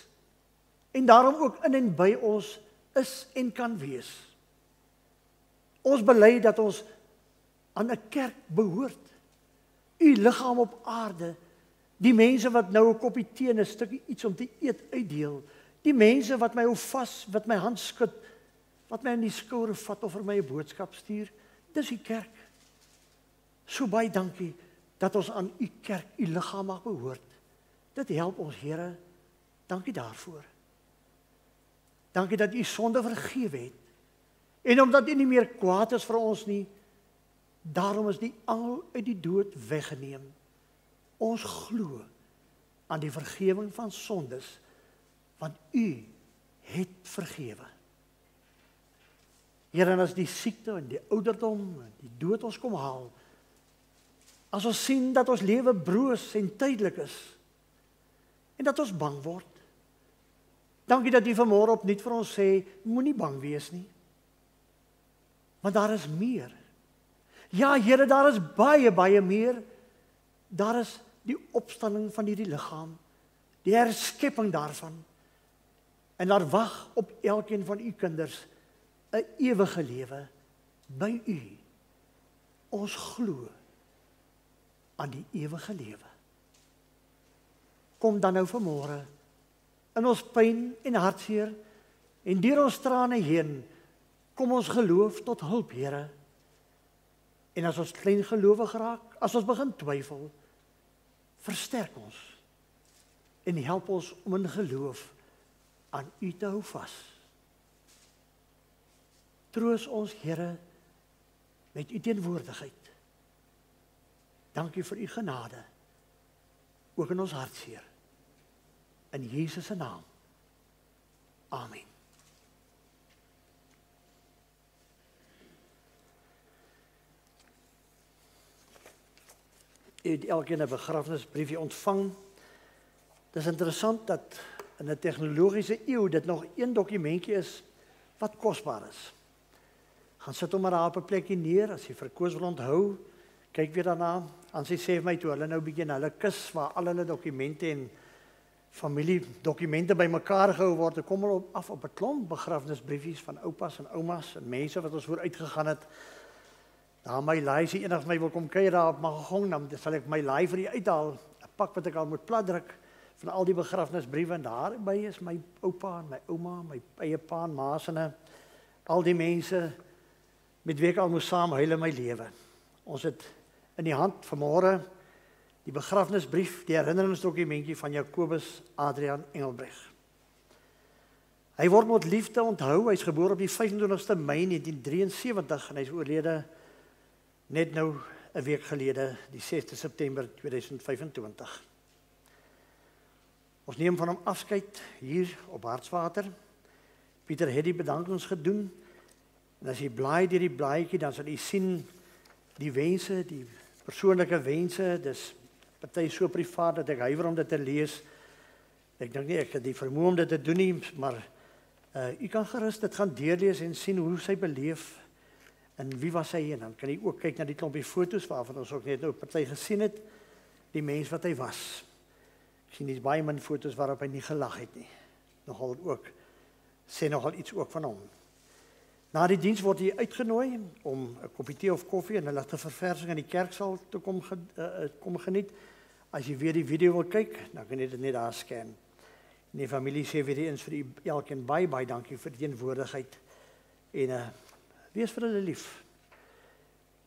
en daarom ook in en by ons is en kan wees. Ons bely dat ons aan 'n kerk behoort, U liggaam op aarde, die mense wat nou 'n koppie tee en 'n stukkie iets om te eet uitdeel, die mense wat my hou vas, wat my hand skud, wat my in die skouer vat of vir my 'n boodskap stuur, dis die kerk. So baie dankie dat ons aan U kerk, U liggaam mag behoort. Dit help ons, Here. Dankie daarvoor. Dankie dat U sonde vergewe het. En omdat U nie meer kwaad is vir ons nie, daarom is die angel uit die dood weggeneem. Ons glo aan die vergewing van sondes, want U het vergewe. Here, en as die siekte en die ouderdom en die dood ons kom haal, as ons sien dat ons lewe broos en tydelik is, en dat ons bang word, dankie dat U vanmôre opnuut vir ons sê, moenie bang wees nie, want daar is meer. Ja, Here, daar is baie, baie meer. Daar is die opstanding van hierdie liggaam, die herskepping daarvan. En daar wag op elkeen van U kinders 'n ewige lewe by U. Ons glo aan die ewige lewe. Kom dan nou vanmôre in ons pyn en hartseer en deur ons trane heen, kom ons geloof tot hulp, Here. En as ons klein gelowig raak, as ons begin twyfel, versterk ons en help ons om in geloof aan U te hou vas. Troos ons, Here, met U teenwoordigheid. Dankie vir U genade, ook in ons hartseer. In Jesus se naam. Amen. U het elkeen 'n begrafnisbriefie ontvang. Dit is interessant dat in 'n tegnologiese eeu dit nog een dokumentjie is wat kosbaar is. Gaan sit hom maar daar op 'n plekkie neer as jy verkoos wil onthou. Kyk weer daarna. En sy sê vir my toe hulle nou begin hulle kus waar al hulle dokumente en familiedokumente bymekaar gehou word. Kom hulle af op 'n klomp begrafnisbriefies van oupas en oumas en mense wat ons voor uitgegaan het. Daar my laai, as eendag my wil kom kuier daar op Magagong, dan sal ek my laai vir die uithaal, 'n pak wat ek al moet platdruk van al die begrafnisbriewe, en daarby is my oupa en my ouma, my eie pa en ma's en al die mense met wie ek al moes saam huil in my lewe. Ons het in die hand vanmôre die begrafnisbrief, die herinneringsdokumentjie van Jakobus Adrian Engelbreg. Hy word met liefde onthou. Hy is gebore op die 25ste Mei 1973 en hy is oorlede net nou 'n week gelede, die 6de September 2025. Ons neem van hom afskeid hier op Hartswater. Pieter het die bedankings gedoen. En as jy blaai deur die blaadjie, dan sal jy sien die wense, die persoonlike wense. Dis party so privaat dat ek huiwer om dit te lees. Ek dink nie ek het die vermoë om dit te doen nie, maar u kan gerus dit gaan deurlees en sien hoe sy beleef en wie was hy, en dan kan jy ook kyk na die klompie foto's waarvan ons ook net nou party gesien het, die mens wat hy was. Ek sien dis baie min foto's waarop hy nie gelag het nie. Nogal ook sê nogal iets ook van hom. Na die diens word jy uitgenooi om 'n koppie tee of koffie en 'n ligte verversing in die kerksaal te kom geniet. As jy weer die video wil kyk, dan kan jy dit net daar scan. En die familie sê weer eens vir elkeen baie dankie vir die teenwoordigheid en wees vir hulle lief.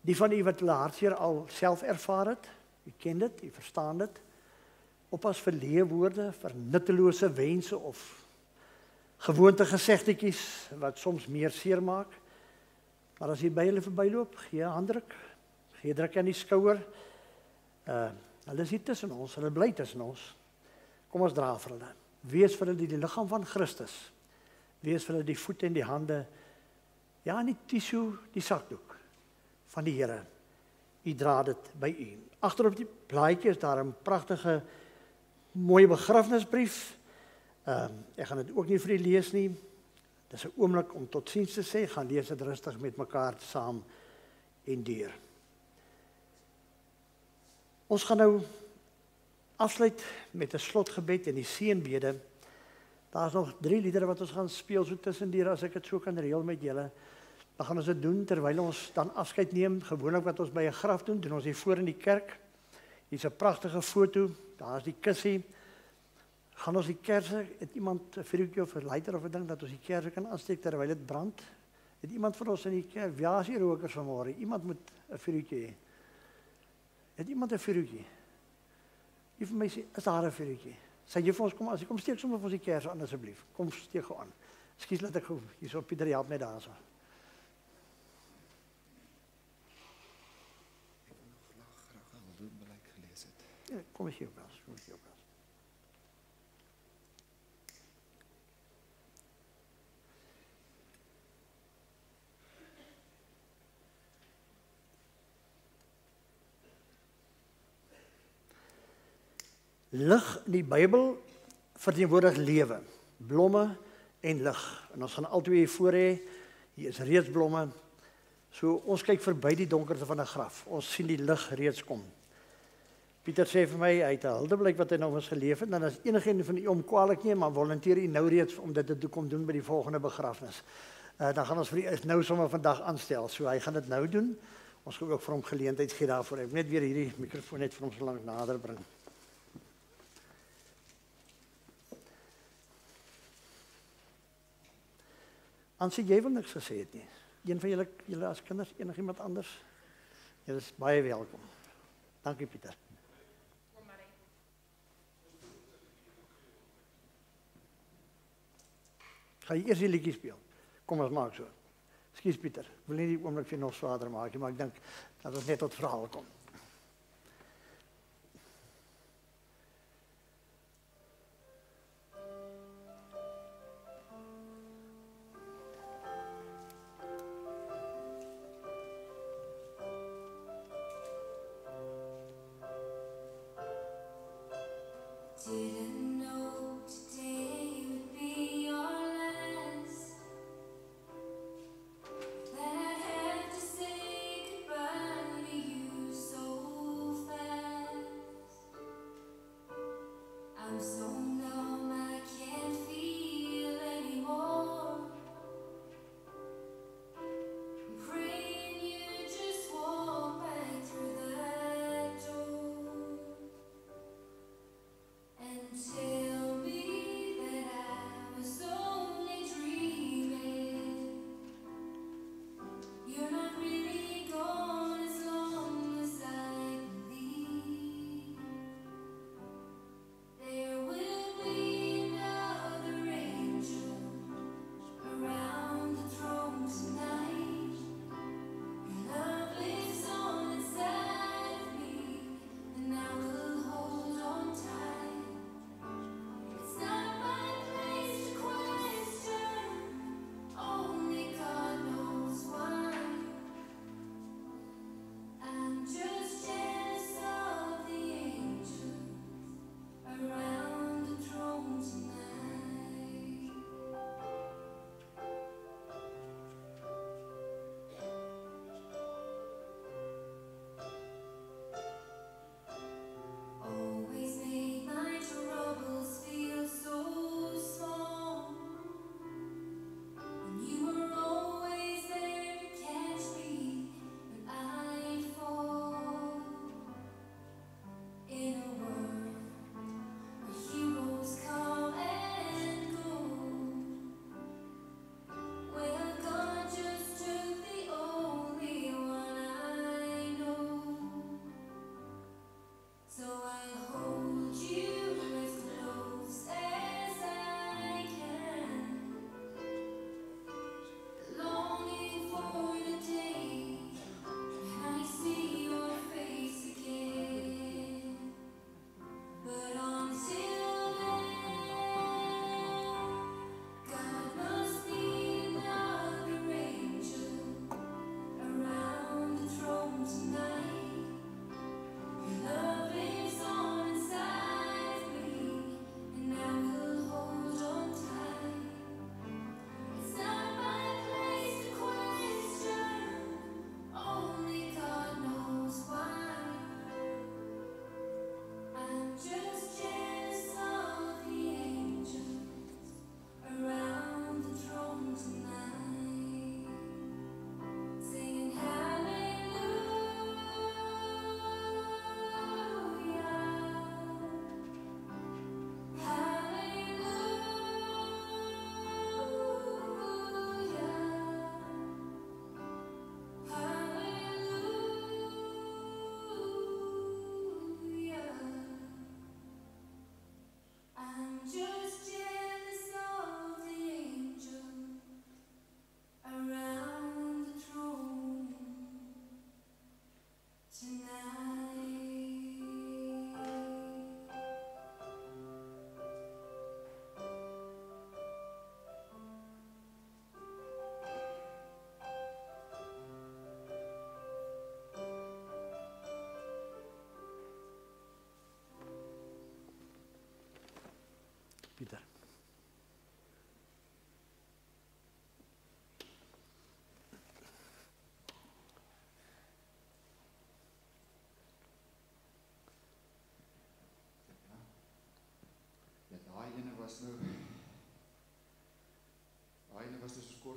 Die van u wat hulle hartseer al self ervaar het, u ken dit, u verstaan dit. Oppas vir leeuwoorde, vir nuttelose wense of gewoonte gesegdetjies wat soms meer seer maak. Maar as jy by hulle verbyloop, gee 'n handdruk, gee 'n druk aan die skouer. Hulle is hier tussen ons, hulle bly tussen ons. Kom ons dra vir hulle. Wees vir hulle die liggaam van Christus. Wees vir hulle die voete en die hande. Ja, en die tissue, die sakdoek van die Here. U dra dit by u. Agter op die blaadjie is daar 'n pragtige, mooi begrafnisbrief. Ek gaan dit ook nie vir u lees nie. Dis 'n oomblik om totsiens te sê. Gaan lees dit rustig met mekaar saam en deur. Ons gaan nou afsluit met 'n slotgebed en die seënbede. Daar's nog 3 liedere wat ons gaan speel so tussendeur as ek dit so kan reël met julle. Dan gaan ons dit doen terwyl ons dan afskeid neem. Gewoonlik wat ons by 'n graf doen ons hier voor in die kerk. Hier's 'n pragtige foto. Daar's die kussie. Gaan ons die kerse, het iemand 'n vuurtjie of 'n lighter of 'n ding dat ons die kerse kan aansteek terwyl dit brand? Het iemand van ons in die kerk, ja, is hier rokers vanmôre. Iemand moet 'n vuurtjie hê. Het iemand 'n vuurtjie? Jy vir my sê, is daar 'n vuurtjie? Sê jy vir ons, kom steek sommer vir ons die kerse aan asseblief. Kom steek gou aan. Ekskuus dat ek gou hierso Pieter help net daarso. Ek wil nog graag al doen belyk gelees het. Ja, kom eens hier op ons. Kom eens hier op ons. Lig in die Bybel verteenwoordig lewe, blomme en lig. En ons gaan albei hier voor hê. Hier is reeds blomme. So ons kyk verby die donkerte van 'n graf. Ons sien die lig reeds kom. Pieter sê vir my hy het 'n huldeblyk wat hy nou ons geleef het, dan as enigeen van u om kwaadlik neem, maar volunteer u nou reeds om dit te kom doen by die volgende begrafnis. Dan gaan ons vir u nou sommer vandag aanstel. So hy gaan dit nou doen. Ons gaan ook vir hom geleentheid gee daarvoor. Ek moet net weer hierdie mikrofoon net vir hom so lank nader bring. Ansie, jy wil niks gesê het nie. Een van julle as kinders, enigiemand anders? Julle is baie welkom. Dankie Pieter. Kom maar. Ga jy eers die liedjie speel? Kom ons maak so. Ekskuus Pieter, ek wil nie die oomblik vir nog swaarder maak nie, maar ek dink dat ons net tot verhaal kom. Didn't know today would be your last, that I'd have to say goodbye to you so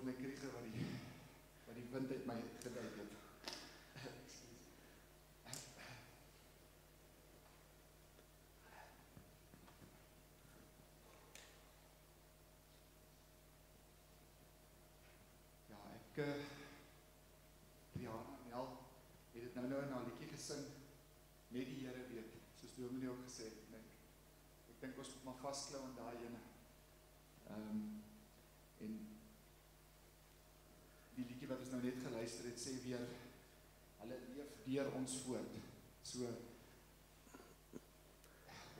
nog net kriege wat die wind uit my geduik het. Ja, Rihanna Nel het dit nou in haar liedjie gesing, net die Here weet, soos Dominee ook gesê het, ek dink ons moet maar vasklou aan daai ene. En die liedjie wat ons nou net geluister het, sê weer, hulle leef deur ons voort. So,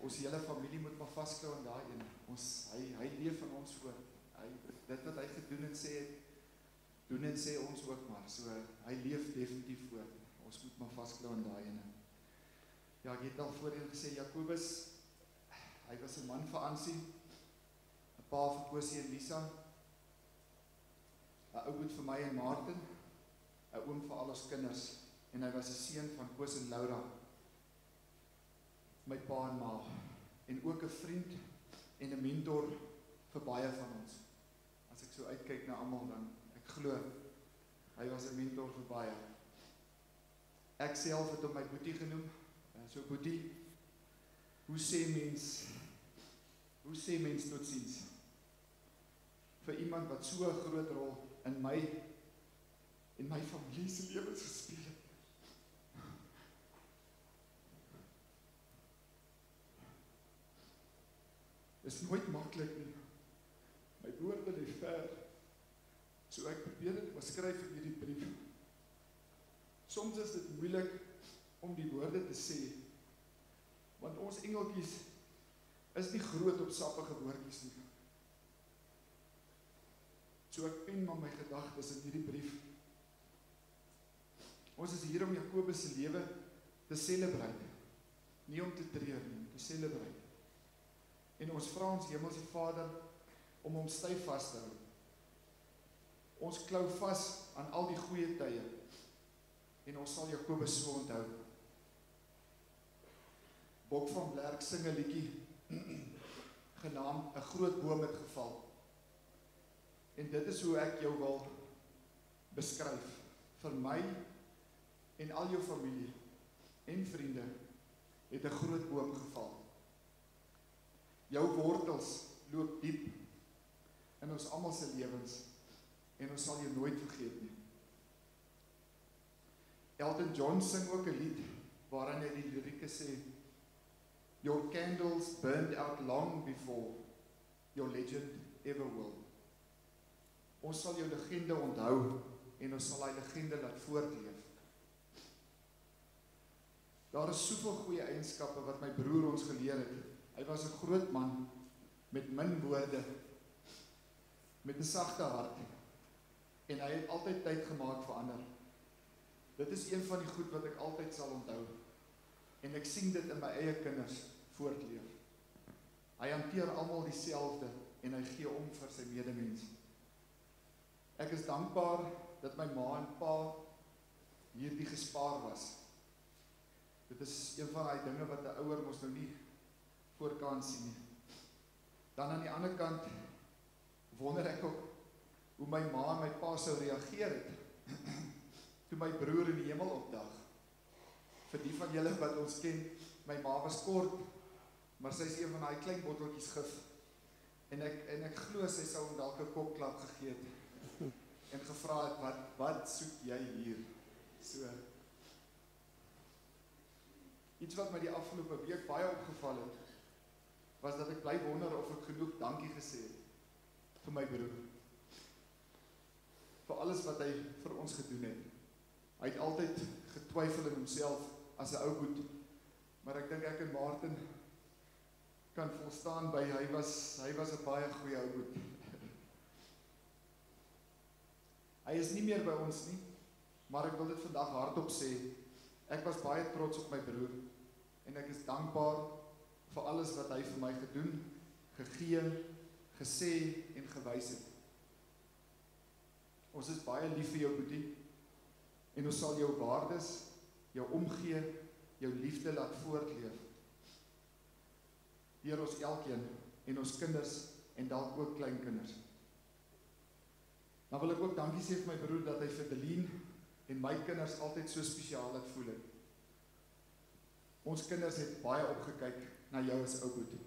ons hele familie moet maar vasklou aan daai ene. Hy leef in ons voort. Dit wat hy gedoen en sê het, doen en sê ons ook maar. So, hy leef definitief voort. Ons moet maar vasklou aan daai ene. Ja, ek het al voorheen gesê, Jakobus, hy was 'n man vir Ansie, 'n pa vir Kosie en Lisa, 'n ou boet vir my en Martin, 'n oom vir al ons kinders, en hy was 'n seun van Koos en Laura, my pa en ma, en ook 'n vriend en 'n mentor vir baie van ons. As ek so uitkyk na almal dan, ek glo, hy was 'n mentor vir baie. Ek self het hom my boetie genoem, so boetie, hoe sê mens totsiens? Vir iemand wat so 'n groot rol in my familie se lewens gespeel het. Is nooit maklik nie. My woorde lê ver. So ek probeer dit beskryf in hierdie brief. Soms is dit moeilik om die woorde te sê, want ons engeltjies is nie groot op sappige woordjies nie. So ek pen maar my gedagtes in hierdie brief. Ons is hier om Jakobus se lewe te celebrate, nie om te treur nie, te celebrate. En ons vra ons Hemelse Vader om hom styf vas te hou. Ons klou vas aan al die goeie tye en ons sal Jakobus so onthou. Bok van Blerk sing 'n liedjie genaamd 'n groot boom het geval. En dit is hoe ek jou wil beskryf. Vir my en al jou familie en vriende het 'n groot boom geval. Jou wortels loop diep in ons almal se lewens en ons sal jou nooit vergeet nie. Elton John sing ook 'n lied waarin hy die lirieke sê: Your candles burned out long before your legend ever will. Ons sal jou legende onthou en ons sal daai legende laat voortleef. Daar is soveel goeie eienskappe wat my broer ons geleer het. Hy was 'n groot man met min woorde, met 'n sagte hart, en hy het altyd tyd gemaak vir ander. Dit is een van die goed wat ek altyd sal onthou, en ek sien dit in my eie kinders voortleef. Hy hanteer almal dieselfde, en hy gee om vir sy medemens. Ek is dankbaar dat my ma en pa hierdie gespaar was. Dit is een van die dinge wat 'n ouer mos nou nie voor kan sien nie. Dan aan die ander kant wonder ek ook hoe my ma en my pa sou reageer het toe my broer in die hemel opdag. Vir die van julle wat ons ken, my ma was kort, maar sy is een van daai klein botteltjies gif. En ek glo sy sou hom dalk 'n kopklap gegee het en gevra het, wat soek jy hier? So. Iets wat my die afgelope week baie opgeval het, was dat ek bly wonder of ek genoeg dankie gesê het vir my broer. Vir alles wat hy vir ons gedoen het. Hy het altyd getwyfel in homself as 'n ou boet, maar ek dink ek en Martin kan volstaan by hy was 'n baie goeie ou boet. Hy is nie meer by ons nie, maar ek wil dit vandag hardop sê. Ek was baie trots op my broer en ek is dankbaar vir alles wat hy vir my gedoen, gegee, gesê en gewys het. Ons is baie lief vir jou boetie en ons sal jou waardes, jou omgee, jou liefde laat voortleef. Deur ons elkeen en ons kinders en dalk ook kleinkinders. Dan wil ek ook dankie sê vir my broer dat hy vir Deline en my kinders altyd so spesiaal laat voel het. Ons kinders het baie opgekyk na jou as ou boetie.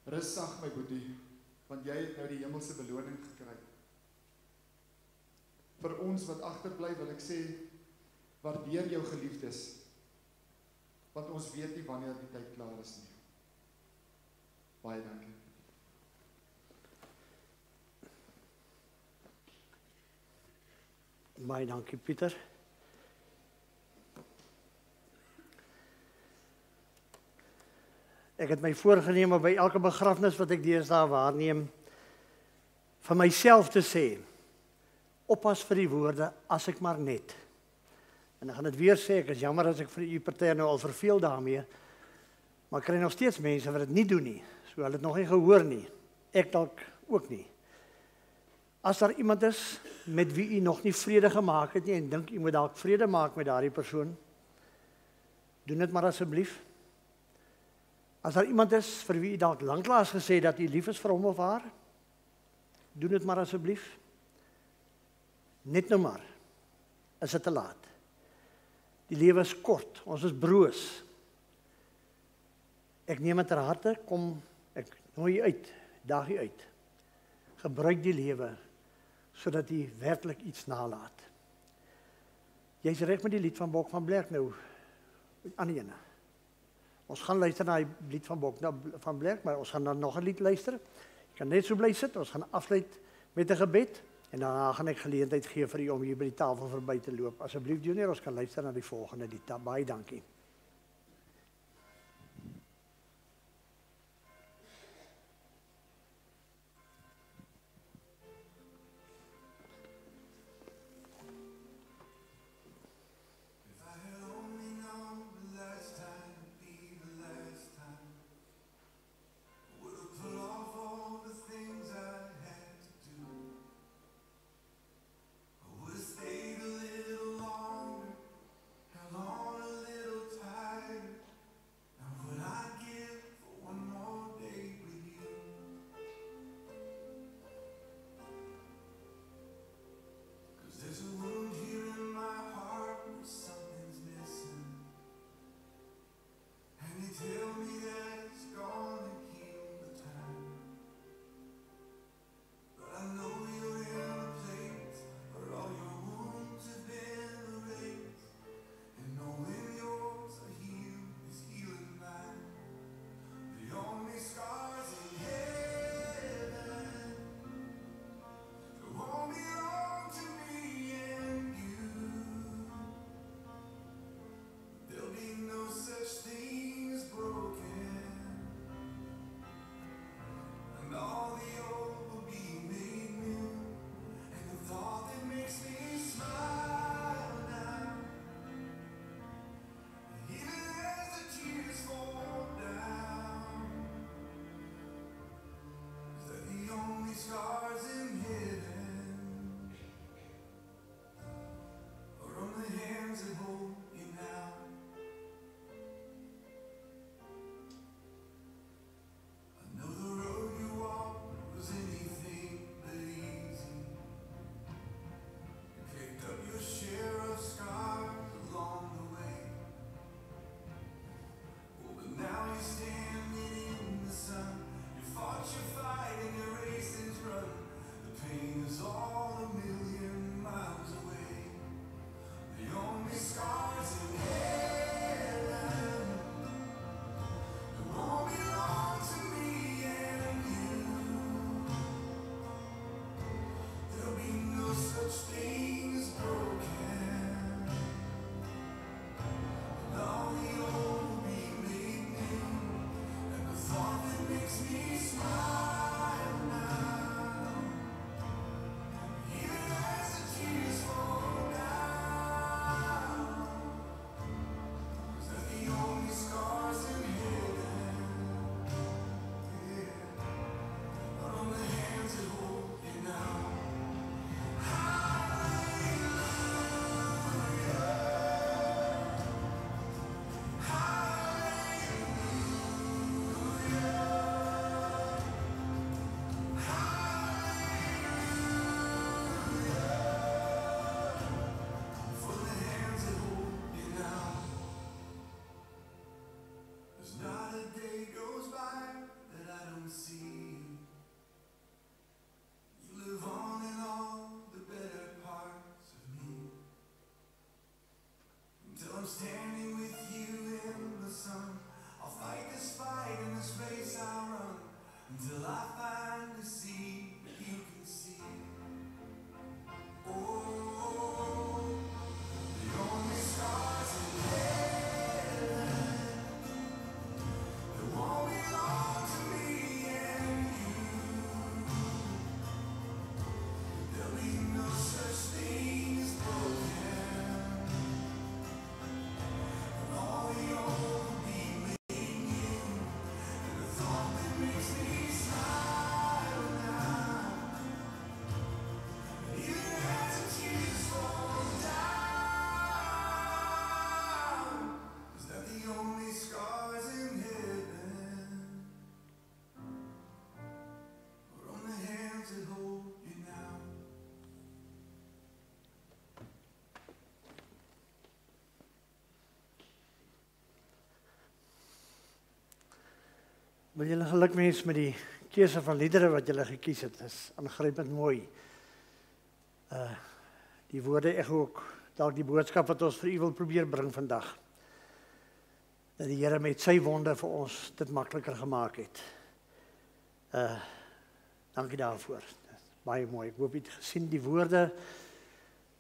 Rus sag my boetie, want jy het nou die hemelse beloning gekry. Vir ons wat agterbly wil ek sê, waardeer jou geliefdes, want ons weet nie wanneer die tyd klaar is nie. Baie dankie. Baie dankie, Pieter. Ek het my voorgenem om by elke begrafnis wat ek deesdae waarneem, vir myself te sê, oppas vir die woorde, as ek maar net. En ek gaan dit weer sê, ek is jammer as ek vir u partye nou al verveel daarmee, maar ek kry nog steeds mense wat dit nie doen nie, so hulle het nog nie gehoor nie, ek dalk ook nie. As daar iemand is met wie u nog nie vrede gemaak het nie, en dink u moet dalk vrede maak met daardie persoon, doen dit maar asseblief. As daar iemand is vir wie u dalk lanklaas gesê dat u lief is vir hom of haar, doen dit maar asseblief. Net nou maar, is dit te laat. Die lewe is kort, ons is broos. Ek neem dit ter harte, kom, ek nooi u uit, daag u uit. Gebruik die lewe, sodat u werklik iets nalaat. Jy is reg met die lied van Bok van Blerk nou, aan die ene. Ons gaan luister na die lied van Bok van Blerk, maar ons gaan dan nog 'n lied luister. Jy kan net so bly sit, ons gaan afsluit met 'n gebed, en daarna gaan ek geleentheid gee vir u om hier by die tafel verby te loop. Asseblief Junior, ons kan luister na die volgende lied. Baie dankie. Stayed a little longer, held on a little I find the sea that you can see. Oh, the only stars in heaven that won't belong to me and you. There'll be no such thing as broken. All we own will be made new. And the thought that makes me smile now. Even as the tears fall down, is that the only scars in heaven? Or on the hands that hold you now? Wil julle geluk wens met die keuse van liedere wat julle gekies het. Dit is aangrypend mooi. Die woorde ek ook dalk die boodskap wat ons vir u wil probeer bring vandag. Dat die Here met sy wonde vir ons dit makliker gemaak het. Dankie daarvoor. Dit is baie mooi. Ek hoop jy het gesien die woorde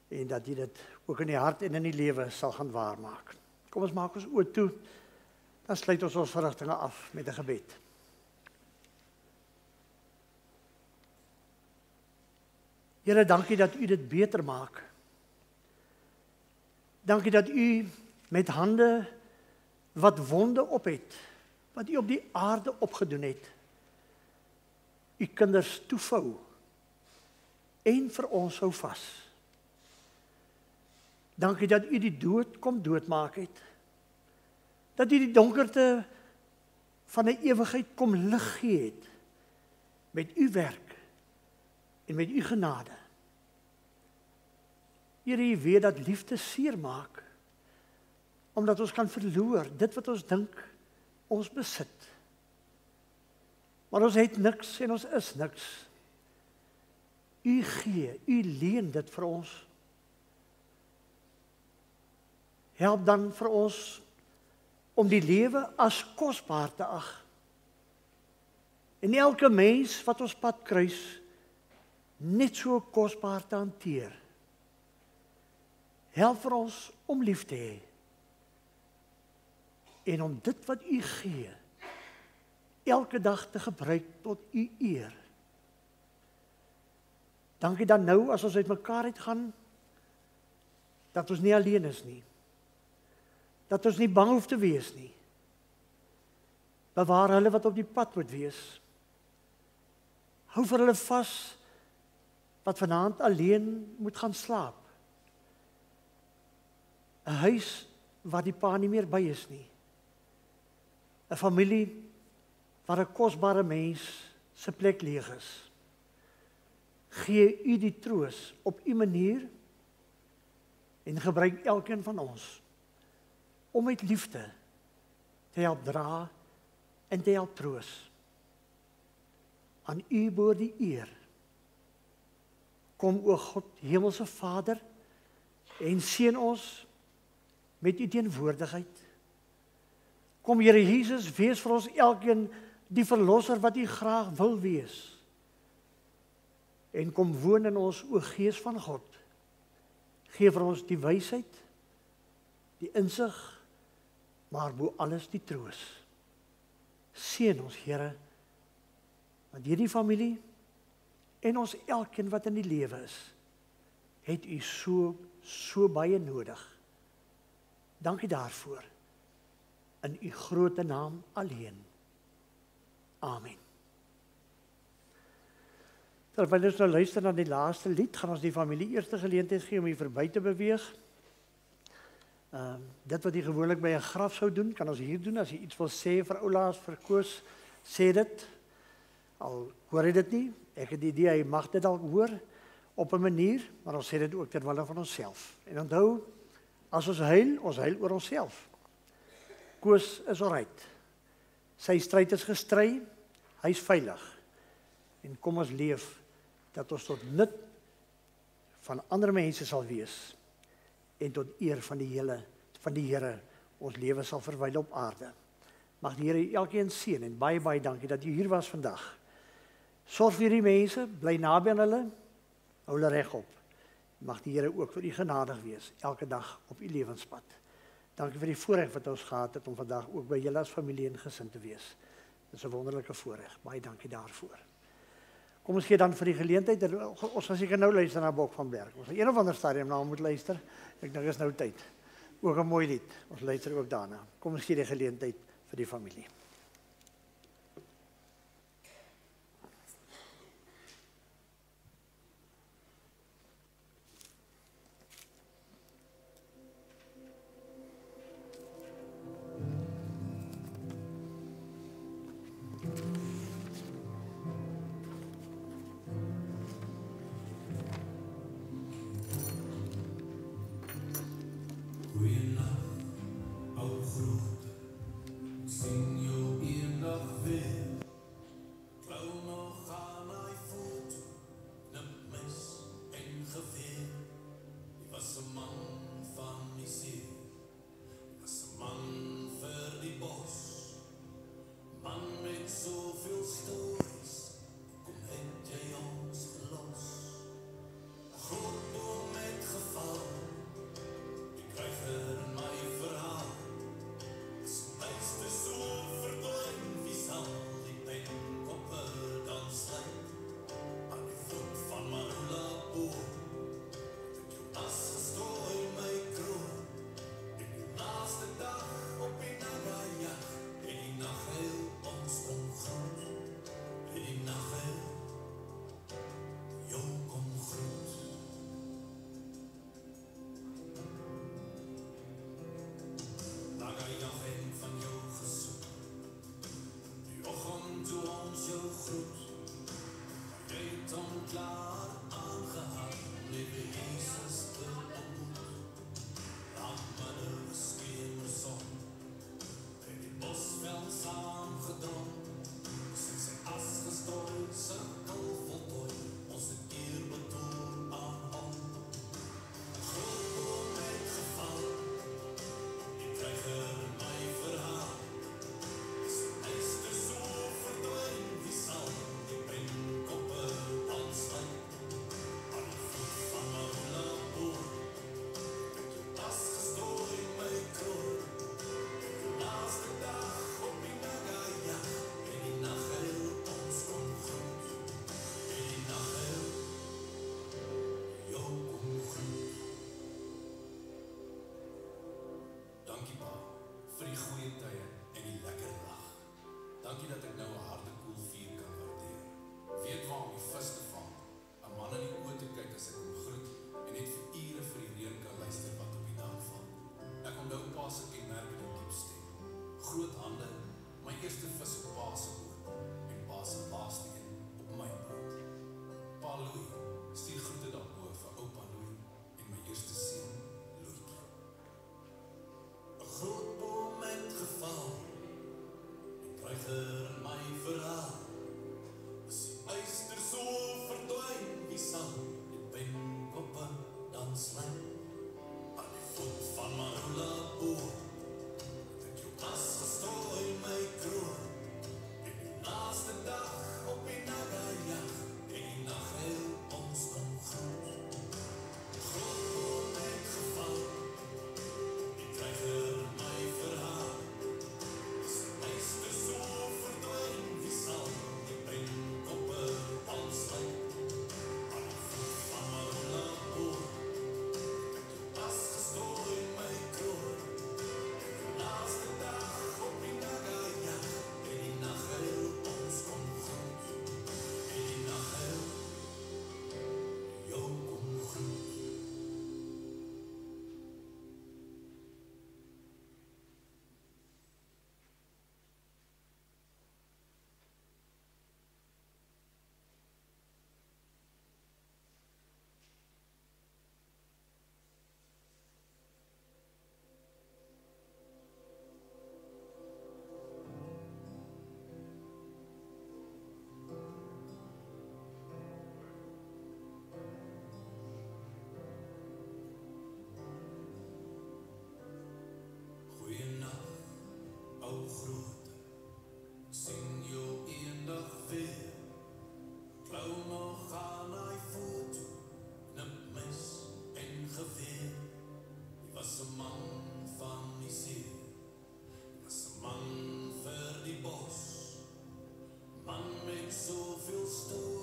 en dat jy dit ook in die hart en in die lewe sal gaan waarmaak. Kom ons maak ons oë toe. Dan sluit ons verrigtinge af met 'n gebed. Here, dankie dat u dit beter maak. Dankie dat u met hande wat wonde op het, wat u op die aarde opgedoen het, u kinders toevou en vir ons hou vas. Dankie dat u die dood kom doodmaak het, dat u die donkerte van 'n ewigheid kom lig gee het, met u werk en met u genade. Here, u weet dat liefde seer maak, omdat ons kan verloor, dit wat ons dink, ons besit. Maar ons het niks en ons is niks. U gee, u leen dit vir ons. Help dan vir ons om die lewe as kosbaar te ag. En elke mens wat ons pad kruis, net so kosbaar te hanteer. Help vir ons om lief te hê. En om dit wat u gee, elke dag te gebruik tot u eer. Dankie dan nou as ons uitmekaar uitgaan, dat ons nie alleen is nie. Dat ons nie bang hoef te wees nie. Bewaar hulle wat op die pad moet wees. Hou vir hulle vas wat vanaand alleen moet gaan slaap. 'n Huis waar die pa nie meer by is nie. 'n Familie waar 'n kosbare mens se plek leeg is. Gee u die troos op u manier en gebruik elkeen van ons om met liefde te help dra en te help troos. Aan u behoort die eer. Kom o God, Hemelse Vader, en seën ons met u teenwoordigheid. Kom Here Jesus, wees vir ons elkeen die verlosser wat u graag wil wees. En kom woon in ons, o Gees van God. Gee vir ons die wysheid, die insig, maar bo alles die troos. Seën ons, Here, want hierdie familie en ons elkeen wat in die lewe is, het u so baie nodig. Dankie daarvoor. In u grote naam alleen. Amen. Terwyl ons nou luister na die laaste lied, gaan ons die familie eerste geleentheid gee om hier verby te beweeg. Dit wat jy gewoonlik by 'n graf sou doen, kan ons hier doen. As jy iets wil sê vir oulaas, vir Koos, sê dit. Al hoor hy dit nie, ek het die idee hy mag dit dalk hoor op 'n manier, maar ons sê dit ook ter wille van onsself. En onthou, as ons huil oor onsself. Koos is alright. Sy stryd is gestry, hy's veilig. En kom ons leef dat ons tot nut van ander mense sal wees en tot eer van die Here ons lewe sal verwyl op aarde. Mag die Here elkeen seën en baie dankie dat jy hier was vandag. Sorg vir die mense, bly naby aan hulle, hou hulle regop. Mag die Here ook vir u genadig wees, elke dag op u lewenspad. Dankie vir die voorreg wat ons gehad het om vandag ook by julle as familie en gesin te wees. Dit is 'n wonderlike voorreg. Baie dankie daarvoor. Kom ons gee dan vir die geleentheid, ons gaan seker nou luister na Bok van Berg. Ons gaan een of ander stadium na hom moet luister. Ek dink is nou tyd. Ook 'n mooi lied. Ons luister ook daarna. Kom ons gee die geleentheid vir die familie. Zoveel stories.